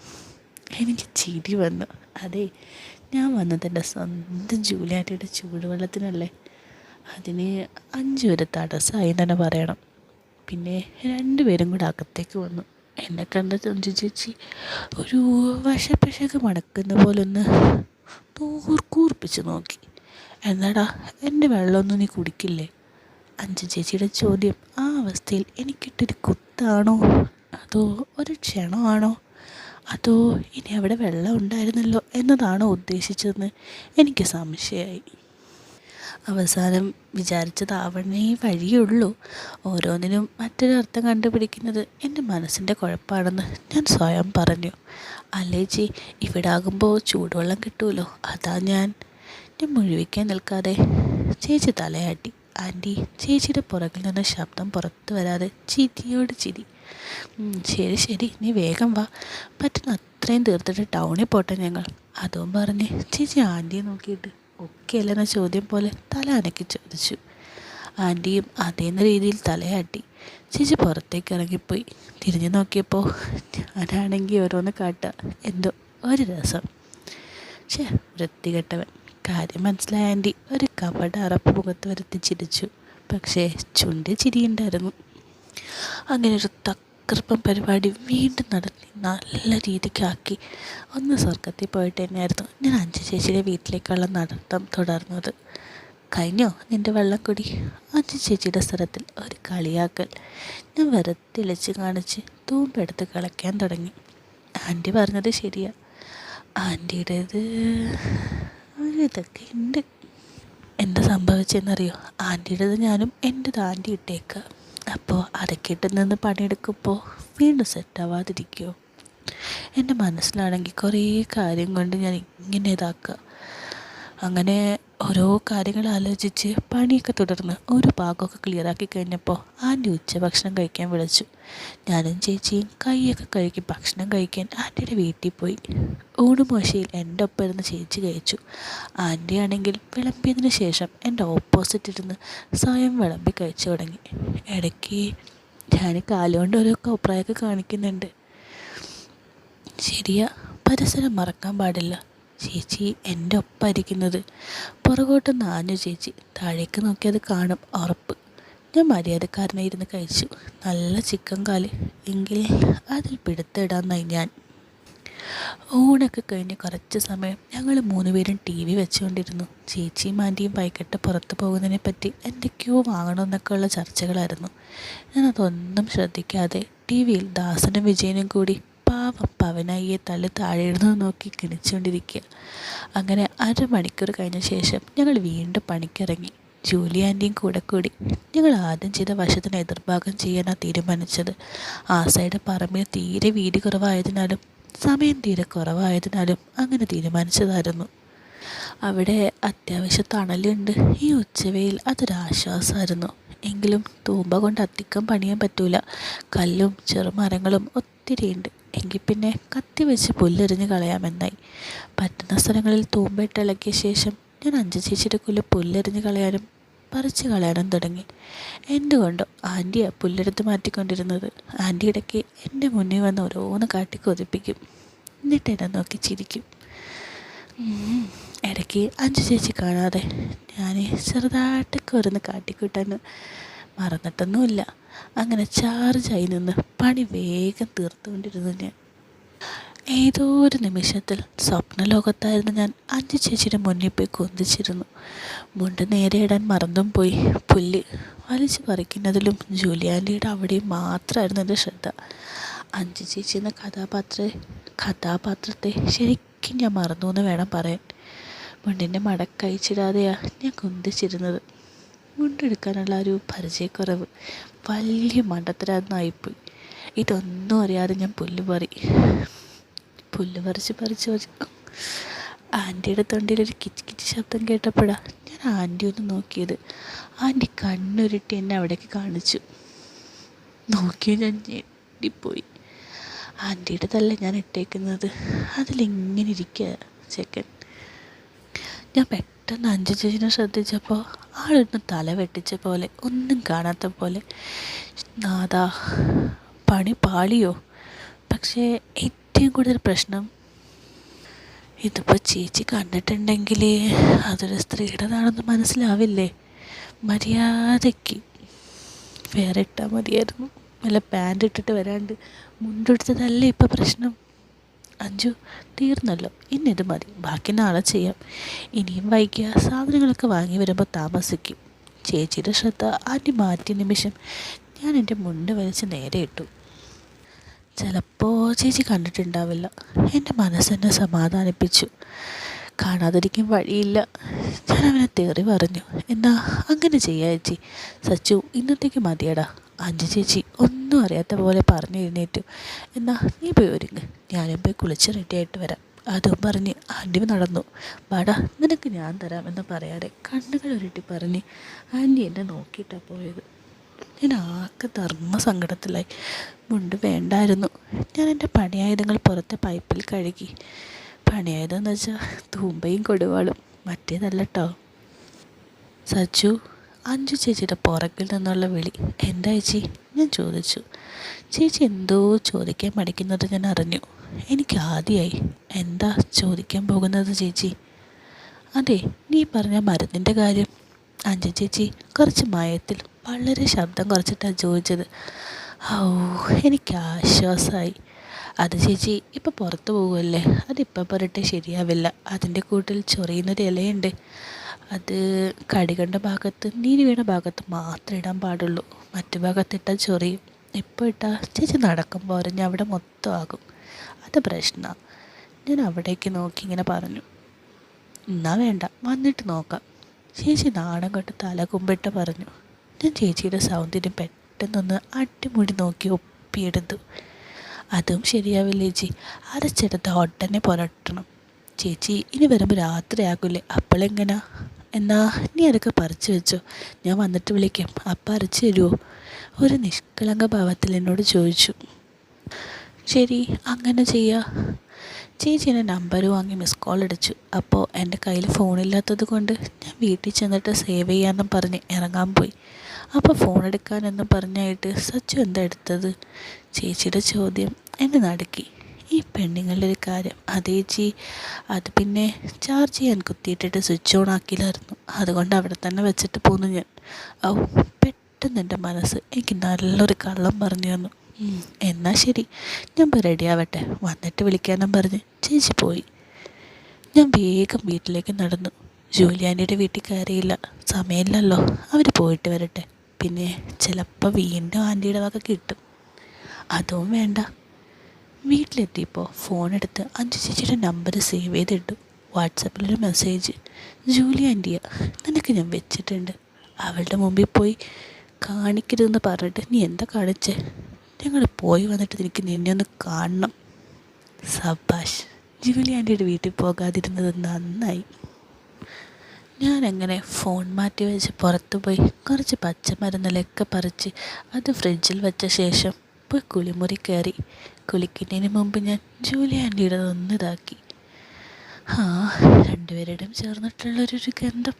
എനിക്ക് ചിരി വന്നു. അതെ, ഞാൻ വന്നത് എൻ്റെ സ്വന്തം ജൂലി ആൻറ്റിയുടെ ചൂടുവെള്ളത്തിനല്ലേ. അതിന് അഞ്ചു ഒരു തടസ്സമായി തന്നെ പറയണം. പിന്നെ രണ്ടുപേരും കൂടെ അകത്തേക്ക് വന്നു. എന്നെ കണ്ട അഞ്ചു ചേച്ചി ഒരു വശപ്പശക്ക് മണക്കുന്ന പോലൊന്ന് കൂർപ്പിച്ച് നോക്കി. എന്നാടാ, എൻ്റെ വെള്ളമൊന്നും നീ കുടിക്കില്ലേ? അഞ്ചു ചേച്ചിയുടെ ചോദ്യം ആ അവസ്ഥയിൽ എനിക്കിട്ടൊരു കുത്താണോ, അതോ ഒരു ക്ഷണമാണോ, അതോ ഇനി അവിടെ വെള്ളം ഉണ്ടായിരുന്നല്ലോ എന്നതാണോ ഉദ്ദേശിച്ചതെന്ന് എനിക്ക് സംശയമായി. അവസാനം വിചാരിച്ചതാവണേ വഴിയുള്ളൂ. ഓരോന്നിനും മറ്റൊരർത്ഥം കണ്ടുപിടിക്കുന്നത് എൻ്റെ മനസ്സിൻ്റെ കുഴപ്പമാണെന്ന് ഞാൻ സ്വയം പറഞ്ഞു. അല്ലേ ചി, ഇവിടെ ആകുമ്പോൾ ചൂടുവെള്ളം കിട്ടുമല്ലോ, അതാ ഞാൻ മുഴുവിക്കാൻ നിൽക്കാതെ ചേച്ചി തലയാട്ടി. ആൻറ്റി, ചേച്ചിയുടെ പുറകിൽ നിന്ന് ശബ്ദം പുറത്തു വരാതെ ചിരിയോട് ചിരി. ശരി ശരി, നീ വേഗം വാ, പറ്റുന്ന അത്രയും തീർത്തിട്ട് ടൗണിൽ പോട്ടെ ഞങ്ങൾ. അതും പറഞ്ഞ് ചേച്ചി ആൻറ്റിയെ നോക്കിയിട്ട് ഒക്കെ അല്ലെന്ന ചോദ്യം പോലെ തല അനക്കി ചോദിച്ചു. ആൻറ്റിയും അതേന്ന രീതിയിൽ തലയാട്ടി. ചേച്ചി പുറത്തേക്ക് ഇറങ്ങിപ്പോയി. തിരിഞ്ഞു നോക്കിയപ്പോൾ ഞാനാണെങ്കിൽ ഓരോന്ന് കാട്ടുക. എന്തോ ഒരു രസം. വൃത്തികെട്ടവൻ. കാര്യം മനസ്സിലായ ആൻറ്റി ഒരു കപട അറപ്പ് മുഖത്ത് വരുത്തി ചിരിച്ചു. പക്ഷേ ചുണ്ടി ചിരിയുണ്ടായിരുന്നു. അങ്ങനെ ഒരു തകർപ്പൻ പരിപാടി വീണ്ടും നടത്തി നല്ല രീതിക്കാക്കി. ഒന്ന് സ്വർഗത്തിൽ പോയിട്ട് തന്നെയായിരുന്നു ഞാൻ അഞ്ചു ചേച്ചിയുടെ വീട്ടിലേക്കുള്ള നടത്തം തുടർന്നത്. കഴിഞ്ഞോ നിൻ്റെ വെള്ളം കുടി? അഞ്ചു ചേച്ചിയുടെ സ്ഥലത്തിൽ ഒരു കളിയാക്കൽ. ഞാൻ വെറുതെ കാണിച്ച് തൂമ്പെടുത്ത് കളിക്കാൻ തുടങ്ങി. ആൻറ്റി പറഞ്ഞത് ശരിയാ, ആൻറ്റിയുടേത് ഇതൊക്കെ ഉണ്ട്. എന്താ സംഭവിച്ചെന്നറിയോ? ആൻറ്റിയുടേത് ഞാനും എൻ്റെത് ആൻറ്റി ഇട്ടേക്കുക. അപ്പോൾ അതൊക്കെ ഇട്ട് നിന്ന് പണിയെടുക്കുമ്പോൾ വീണ്ടും സെറ്റാവാതിരിക്കുമോ? എൻ്റെ മനസ്സിലാണെങ്കിൽ കുറേ കാര്യം കൊണ്ട് ഞാൻ ഇങ്ങനെ ഇതാക്കുക. അങ്ങനെ ഓരോ കാര്യങ്ങൾ ആലോചിച്ച് പണിയൊക്കെ തുടർന്ന് ഒരു ഭാഗമൊക്കെ ക്ലിയറാക്കി കഴിഞ്ഞപ്പോൾ ആൻറ്റി ഉച്ചഭക്ഷണം കഴിക്കാൻ വിളിച്ചു. ഞാനും ചേച്ചിയും കൈയൊക്കെ കഴുകി ഭക്ഷണം കഴിക്കാൻ ആൻറ്റിയുടെ വീട്ടിൽ പോയി. ഊണുമോശയിൽ എൻ്റെ ഒപ്പം ഇരുന്ന് ചേച്ചി കഴിച്ചു. ആൻറ്റി ആണെങ്കിൽ വിളമ്പിയതിന് ശേഷം എൻ്റെ ഓപ്പോസിറ്റ് ഇരുന്ന് സ്വയം വിളമ്പി കഴിച്ചു തുടങ്ങി. ഇടയ്ക്ക് ഞാൻ കാലുകൊണ്ട് ഓരോ കോപ്രായൊക്കെ കാണിക്കുന്നുണ്ട്. ശരിയാ, പരിസരം മറക്കാൻ പാടില്ല. ചേച്ചി എൻ്റെ ഒപ്പമായിരിക്കുന്നത്. പുറകോട്ട് നാഞ്ഞു ചേച്ചി. താഴേക്ക് നോക്കിയത് കാണും ഉറപ്പ്. ഞാൻ മര്യാദക്കാരനെ ഇരുന്ന് കഴിച്ചു. നല്ല ചിക്കൻ കാല്. എങ്കിൽ അതിൽ പിടുത്തിടാന്നായി ഞാൻ. ഊണൊക്കെ കഴിഞ്ഞ് കുറച്ച് സമയം ഞങ്ങൾ 3 പേരും TV വെച്ചുകൊണ്ടിരുന്നു. ചേച്ചിയും ആൻറ്റിയും വൈകിട്ട് പുറത്ത് പോകുന്നതിനെ പറ്റി എന്തൊക്കെയോ വാങ്ങണമെന്നൊക്കെയുള്ള ചർച്ചകളായിരുന്നു. ഞാനതൊന്നും ശ്രദ്ധിക്കാതെ TV-യിൽ ദാസനും വിജയനും കൂടി പാവം പവനയ്യെ തള്ളി താഴെയിരുന്നത് നോക്കി കിണിച്ചുകൊണ്ടിരിക്കുക. അങ്ങനെ അരമണിക്കൂർ കഴിഞ്ഞ ശേഷം ഞങ്ങൾ വീണ്ടും പണിക്കിറങ്ങി. ജൂലി ആൻറ്റിയും കൂടെ കൂടി. ഞങ്ങൾ ആദ്യം ചെയ്ത വശത്തിന് എതിർഭാഗം ചെയ്യാനാണ് തീരുമാനിച്ചത്. ആ സൈഡ് പറമ്പിന് തീരെ വീതി കുറവായതിനാലും സമയം തീരെ കുറവായതിനാലും അങ്ങനെ തീരുമാനിച്ചതായിരുന്നു. അവിടെ അത്യാവശ്യം തണലുണ്ട്. ഈ ഉച്ചവെയിൽ അതൊരാശ്വാസമായിരുന്നു. എങ്കിലും തൂമ്പ കൊണ്ട് അധികം പണിയാൻ പറ്റൂല. കല്ലും ചെറുമരങ്ങളും ഒത്തിരിയുണ്ട്. എങ്കിൽ പിന്നെ കത്തി വെച്ച് പുല്ലെറിഞ്ഞ് കളയാമെന്നായി. പറ്റുന്ന സ്ഥലങ്ങളിൽ തൂമ്പയിട്ട് ഇളക്കിയ ശേഷം ഞാൻ അഞ്ചു ചേച്ചിയുടെ കുല്ല് പുല്ലെറിഞ്ഞ് കളയാനും പറിച്ച് കളയാനും തുടങ്ങി. എന്തുകൊണ്ടോ ആൻറ്റിയാണ് പുല്ലെടുത്ത് മാറ്റിക്കൊണ്ടിരുന്നത്. ആൻറ്റി ഇടയ്ക്ക് എൻ്റെ മുന്നിൽ വന്ന് ഓരോന്ന് കാട്ടി കൊതിപ്പിക്കും. എന്നിട്ട് എന്നെ നോക്കി ചിരിക്കും. ഇടയ്ക്ക് അഞ്ചു ചേച്ചി കാണാതെ ഞാൻ ചെറുതായിട്ടൊക്കെ ഓരോന്ന് കാട്ടിക്കൂട്ടാൻ മറന്നിട്ടൊന്നുമില്ല. അങ്ങനെ ചാർജായി നിന്ന് പണി വേഗം തീർത്തുകൊണ്ടിരുന്നു ഞാൻ. ഏതോ ഒരു നിമിഷത്തിൽ സ്വപ്നലോകത്തായിരുന്നു ഞാൻ. അഞ്ചു ചേച്ചിയുടെ മുന്നിൽ പോയി കൊന്തിച്ചിരുന്നു. മുണ്ട് നേരെ ഇടാൻ മറന്നും പോയി. പുല്ല് വലിച്ചു പറിക്കുന്നതിലും ജൂലിയാൻ്റിയുടെ അവിടെയും മാത്രമായിരുന്നു എൻ്റെ ശ്രദ്ധ. അഞ്ചു ചേച്ചി എന്ന കഥാപാത്രത്തെ ശരിക്കും ഞാൻ മറന്നു എന്ന് വേണം പറയാൻ. മുണ്ടിൻ്റെ മടക്കയച്ചിടാതെയാണ് ഞാൻ കൊന്തിച്ചിരുന്നത്. മുണ്ടെടുക്കാനുള്ള ഒരു പരിചയക്കുറവ് വലിയ മണ്ടത്തരാന്നായിപ്പോയി. ഇതൊന്നും അറിയാതെ ഞാൻ പുല്ല് പറിച്ച് ആൻറ്റിയുടെ തൊണ്ടിയിലൊരു കിച്ച് കിച്ച് ശബ്ദം കേട്ടപ്പോഴാണ് ഞാൻ ആൻറ്റി ഒന്ന് നോക്കിയത്. ആൻറ്റി കണ്ണുരുട്ടി എന്നെ അവിടേക്ക് കാണിച്ചു. നോക്കി ഞാൻ ഞെട്ടിപ്പോയി. ആൻറ്റിയുടെ തല്ല ഞാൻ ഇട്ടേക്കുന്നത്. അതിലിങ്ങനെ ഇരിക്കുക ചെക്കൻ. ഞാൻ പെട്ടെന്ന് അഞ്ചു ചേച്ചിനെ ശ്രദ്ധിച്ചപ്പോൾ ആളൊന്ന് തല വെട്ടിച്ച പോലെ, ഒന്നും കാണാത്ത പോലെ. നാദാ, പണി പാളിയോ? പക്ഷേ ഏറ്റവും കൂടുതൽ പ്രശ്നം, ഇതിപ്പോൾ ചേച്ചി കണ്ടിട്ടുണ്ടെങ്കിൽ അതൊരു സ്ത്രീയുടേതാണെന്ന് മനസ്സിലാവില്ലേ? മര്യാദയ്ക്ക് വേറെ ഇട്ടാൽ മതിയായിരുന്നു. വല്ല പാൻറ് ഇട്ടിട്ട് വരാണ്ട് മുണ്ടെടുത്തതല്ലേ ഇപ്പം പ്രശ്നം. അഞ്ചു, തീർന്നല്ലോ, ഇന്നിത് മതി, ബാക്കി നാളെ ചെയ്യാം. ഇനിയും വൈകിയ സാധനങ്ങളൊക്കെ വാങ്ങി വരുമ്പോൾ താമസിക്കും. ചേച്ചിയുടെ ശ്രദ്ധ ആദ്യം മാറ്റിയ നിമിഷം ഞാൻ എൻ്റെ മുണ്ട് വലിച്ച് നേരെ ഇട്ടു. ചിലപ്പോൾ ചേച്ചി കണ്ടിട്ടുണ്ടാവില്ല. എൻ്റെ മനസ്സെന്നെ സമാധാനിപ്പിച്ചു. കാണാതിരിക്കും വഴിയില്ല. ഞാൻ അവനെ തെറി പറഞ്ഞു. എന്നാ അങ്ങനെ ചെയ്യാ ചേച്ചി, സച്ചു ഇന്നത്തേക്ക് മതിയടാ. അഞ്ചു ചേച്ചി ഒന്നും അറിയാത്ത പോലെ പറഞ്ഞു എഴുന്നേറ്റു. എന്നാ നീ പോയി ഒരുങ്ങ്, ഞാനും പോയി കുളിച്ച് റെഡിയായിട്ട് വരാം. അതും പറഞ്ഞ് ആൻറ്റി നടന്നു. വാടാ, നിനക്ക് ഞാൻ തരാം എന്ന് പറയാതെ കണ്ണുകൾ ഉരുട്ടി പറഞ്ഞ് ആൻറ്റി എന്നെ നോക്കിയിട്ടാണ് പോയത്. ഞാൻ ആകെ ധർമ്മസങ്കടത്തിലായി. മുണ്ട് വേണ്ടായിരുന്നു. ഞാൻ എൻ്റെ പണിയായുധങ്ങൾ പുറത്തെ പൈപ്പിൽ കഴുകി. പണിയായുധമെന്ന് വെച്ചാൽ തൂമ്പയും കൊടുവാളും, മറ്റേതല്ല കേട്ടോ. സച്ചു, അഞ്ചു ചേച്ചിയുടെ പുറകിൽ നിന്നുള്ള വിളി. എന്താ ചേച്ചി, ഞാൻ ചോദിച്ചു. ചേച്ചി എന്തോ ചോദിക്കാൻ മടിക്കുന്നത് ഞാൻ അറിഞ്ഞു. എനിക്ക് ആദ്യമായി. എന്താ ചോദിക്കാൻ പോകുന്നത് ചേച്ചി? അതെ, നീ പറഞ്ഞ മരുന്നിൻ്റെ കാര്യം. അഞ്ചു ചേച്ചി കുറച്ച് മയത്തിൽ വളരെ ശബ്ദം കുറച്ചിട്ടാണ് ചോദിച്ചത്. ഓ, എനിക്ക് ആശ്വാസമായി. അത് ചേച്ചി ഇപ്പം പുറത്ത് പോകുമല്ലേ, അതിപ്പം പറഞ്ഞിട്ട് ശരിയാവില്ല. അതിൻ്റെ കൂട്ടിൽ ചൊറിയുന്നൊരു ഇലയുണ്ട്. അത് കടി കണ്ട ഭാഗത്ത്, നീര് വീണ ഭാഗത്ത് മാത്രമേ ഇടാൻ പാടുള്ളൂ. മറ്റു ഭാഗത്തിട്ടാൽ ചൊറിയും. ഇപ്പോൾ ഇട്ടാൽ ചേച്ചി നടക്കുമ്പോൾ ഒരഞ്ഞ് അവിടെ മൊത്തം ആകും. അത് പ്രശ്നമാണ്. ഞാൻ അവിടേക്ക് നോക്കി ഇങ്ങനെ പറഞ്ഞു. എന്നാ വേണ്ട, വന്നിട്ട് നോക്കാം. ചേച്ചി നാണം കൊണ്ട് തല കുമ്പിട്ട് പറഞ്ഞു. ഞാൻ ചേച്ചിയുടെ സൗന്ദര്യം പെട്ടെന്നൊന്ന് അടിമുടി നോക്കി ഒപ്പിയെടുത്തു. അതും ശരിയാവില്ല ചേച്ചി, അരച്ചെടുത്ത് ഉടനെ പുരട്ടണം. ചേച്ചി ഇനി വരുമ്പോൾ രാത്രിയാകില്ലേ, അപ്പോഴെങ്ങനാ? എന്നാ നീ അതൊക്കെ പറിച്ചു വെച്ചോ, ഞാൻ വന്നിട്ട് വിളിക്കാം. അപ്പം അരച്ചു തരുമോ? ഒരു നിഷ്കളങ്ക ഭാവത്തിൽ എന്നോട് ചോദിച്ചു. ശരി, അങ്ങനെ ചെയ്യാം. ചേച്ചി എൻ്റെ നമ്പർ വാങ്ങി മിസ് കോൾ അടിച്ചു. അപ്പോൾ എൻ്റെ കയ്യിൽ ഫോണില്ലാത്തത് കൊണ്ട് ഞാൻ വീട്ടിൽ ചെന്നിട്ട് സേവ് ചെയ്യാമെന്നും പറഞ്ഞ് ഇറങ്ങാൻ പോയി. അപ്പോൾ ഫോൺ എടുക്കാനെന്നും പറഞ്ഞായിട്ട് സച്ചു എന്താ എടുത്തത്? ചേച്ചിയുടെ ചോദ്യം എന്നെ നടുക്കി. ഈ പെണ്ണുങ്ങളുടെ ഒരു കാര്യം. അതേ ചേച്ചി, അത് പിന്നെ ചാർജ് ചെയ്യാൻ കുത്തിയിട്ടിട്ട് സ്വിച്ച് ഓൺ ആക്കിയില്ലായിരുന്നു. അതുകൊണ്ട് അവിടെ തന്നെ വെച്ചിട്ട് പോന്നു ഞാൻ. ഓ, പെട്ടെന്ന് എൻ്റെ മനസ്സ് എനിക്ക് നല്ലൊരു കള്ളം പറഞ്ഞു തന്നു. എന്നാൽ ശരി, ഞാൻ ഇപ്പോൾ റെഡി ആവട്ടെ, വന്നിട്ട് വിളിക്കാനും പറഞ്ഞ് ചേച്ചി പോയി. ഞാൻ വേഗം വീട്ടിലേക്ക് നടന്നു. ജൂലി ആൻറ്റിയുടെ വീട്ടിൽ കയറിയില്ല. സമയമില്ലല്ലോ, അവർ പോയിട്ട് വരട്ടെ. പിന്നെ ചിലപ്പോൾ വീണ്ടും ആൻറ്റിയുടെ വക കിട്ടും. അതും വേണ്ട. വീട്ടിലെത്തിയപ്പോൾ ഫോണെടുത്ത് അഞ്ചു ചേച്ചിയുടെ നമ്പർ സേവ് ചെയ്തിട്ടു. വാട്സാപ്പിലൊരു മെസ്സേജ്. ജൂലി ആൻറ്റിയ, നിനക്ക് ഞാൻ വെച്ചിട്ടുണ്ട്. അവളുടെ മുമ്പിൽ പോയി കാണിക്കരുതെന്ന് പറഞ്ഞിട്ട് നീ എന്താ കാണിച്ചേ? ഞങ്ങൾ പോയി വന്നിട്ട് എനിക്ക് നിന്നെ ഒന്ന് കാണണം. സബാഷ്, ജൂലി ആൻറ്റിയുടെ വീട്ടിൽ പോകാതിരുന്നത് നന്നായി. ഞാനങ്ങനെ ഫോൺ മാറ്റി വെച്ച് പുറത്തു പോയി കുറച്ച് പച്ചമരുന്നിലൊക്കെ പറിച്ച് അത് ഫ്രിഡ്ജിൽ വെച്ച ശേഷം പോയി കുളിമുറി കയറി. കുളിക്കുന്നതിന് മുമ്പ് ഞാൻ ജൂലി ആൻറ്റിയുടെ ഒന്ന് ഇതാക്കി. രണ്ടുപേരുടെയും ചേർന്നിട്ടുള്ളൊരു ഗന്ധം.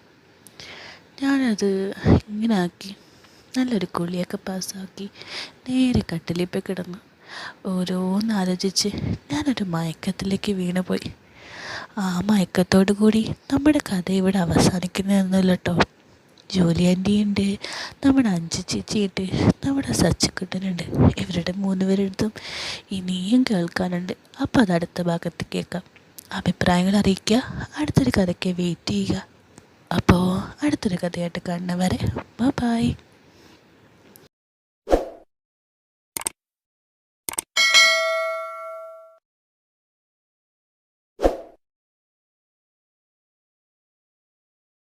ഞാനത് ഇങ്ങനെ ആക്കി നല്ലൊരു കുളിയൊക്കെ പാസ്സാക്കി നേരെ കട്ടിലിപ്പോൾ കിടന്നു. ഓരോന്നാലോചിച്ച് ഞാനൊരു മയക്കത്തിലേക്ക് വീണുപോയി. ആ മയക്കത്തോടു കൂടി നമ്മുടെ കഥ ഇവിടെ അവസാനിക്കുന്നതെന്നല്ല കേട്ടോ. ജൂലി ആൻറ്റിയുണ്ട്, നമ്മുടെ അഞ്ചു ചേച്ചിയുണ്ട്, നമ്മുടെ സച്ചിക്കുട്ടനുണ്ട്. ഇവരുടെ 3 പേരെടുത്തും ഇനിയും കേൾക്കാനുണ്ട്. അപ്പോൾ അത് അടുത്ത ഭാഗത്ത് കേൾക്കാം. അഭിപ്രായങ്ങൾ അറിയിക്കുക. അടുത്തൊരു കഥയ്ക്ക് വെയിറ്റ് ചെയ്യുക. അപ്പോൾ അടുത്തൊരു കഥയായിട്ട് കാണുന്നവരെ ബൈ.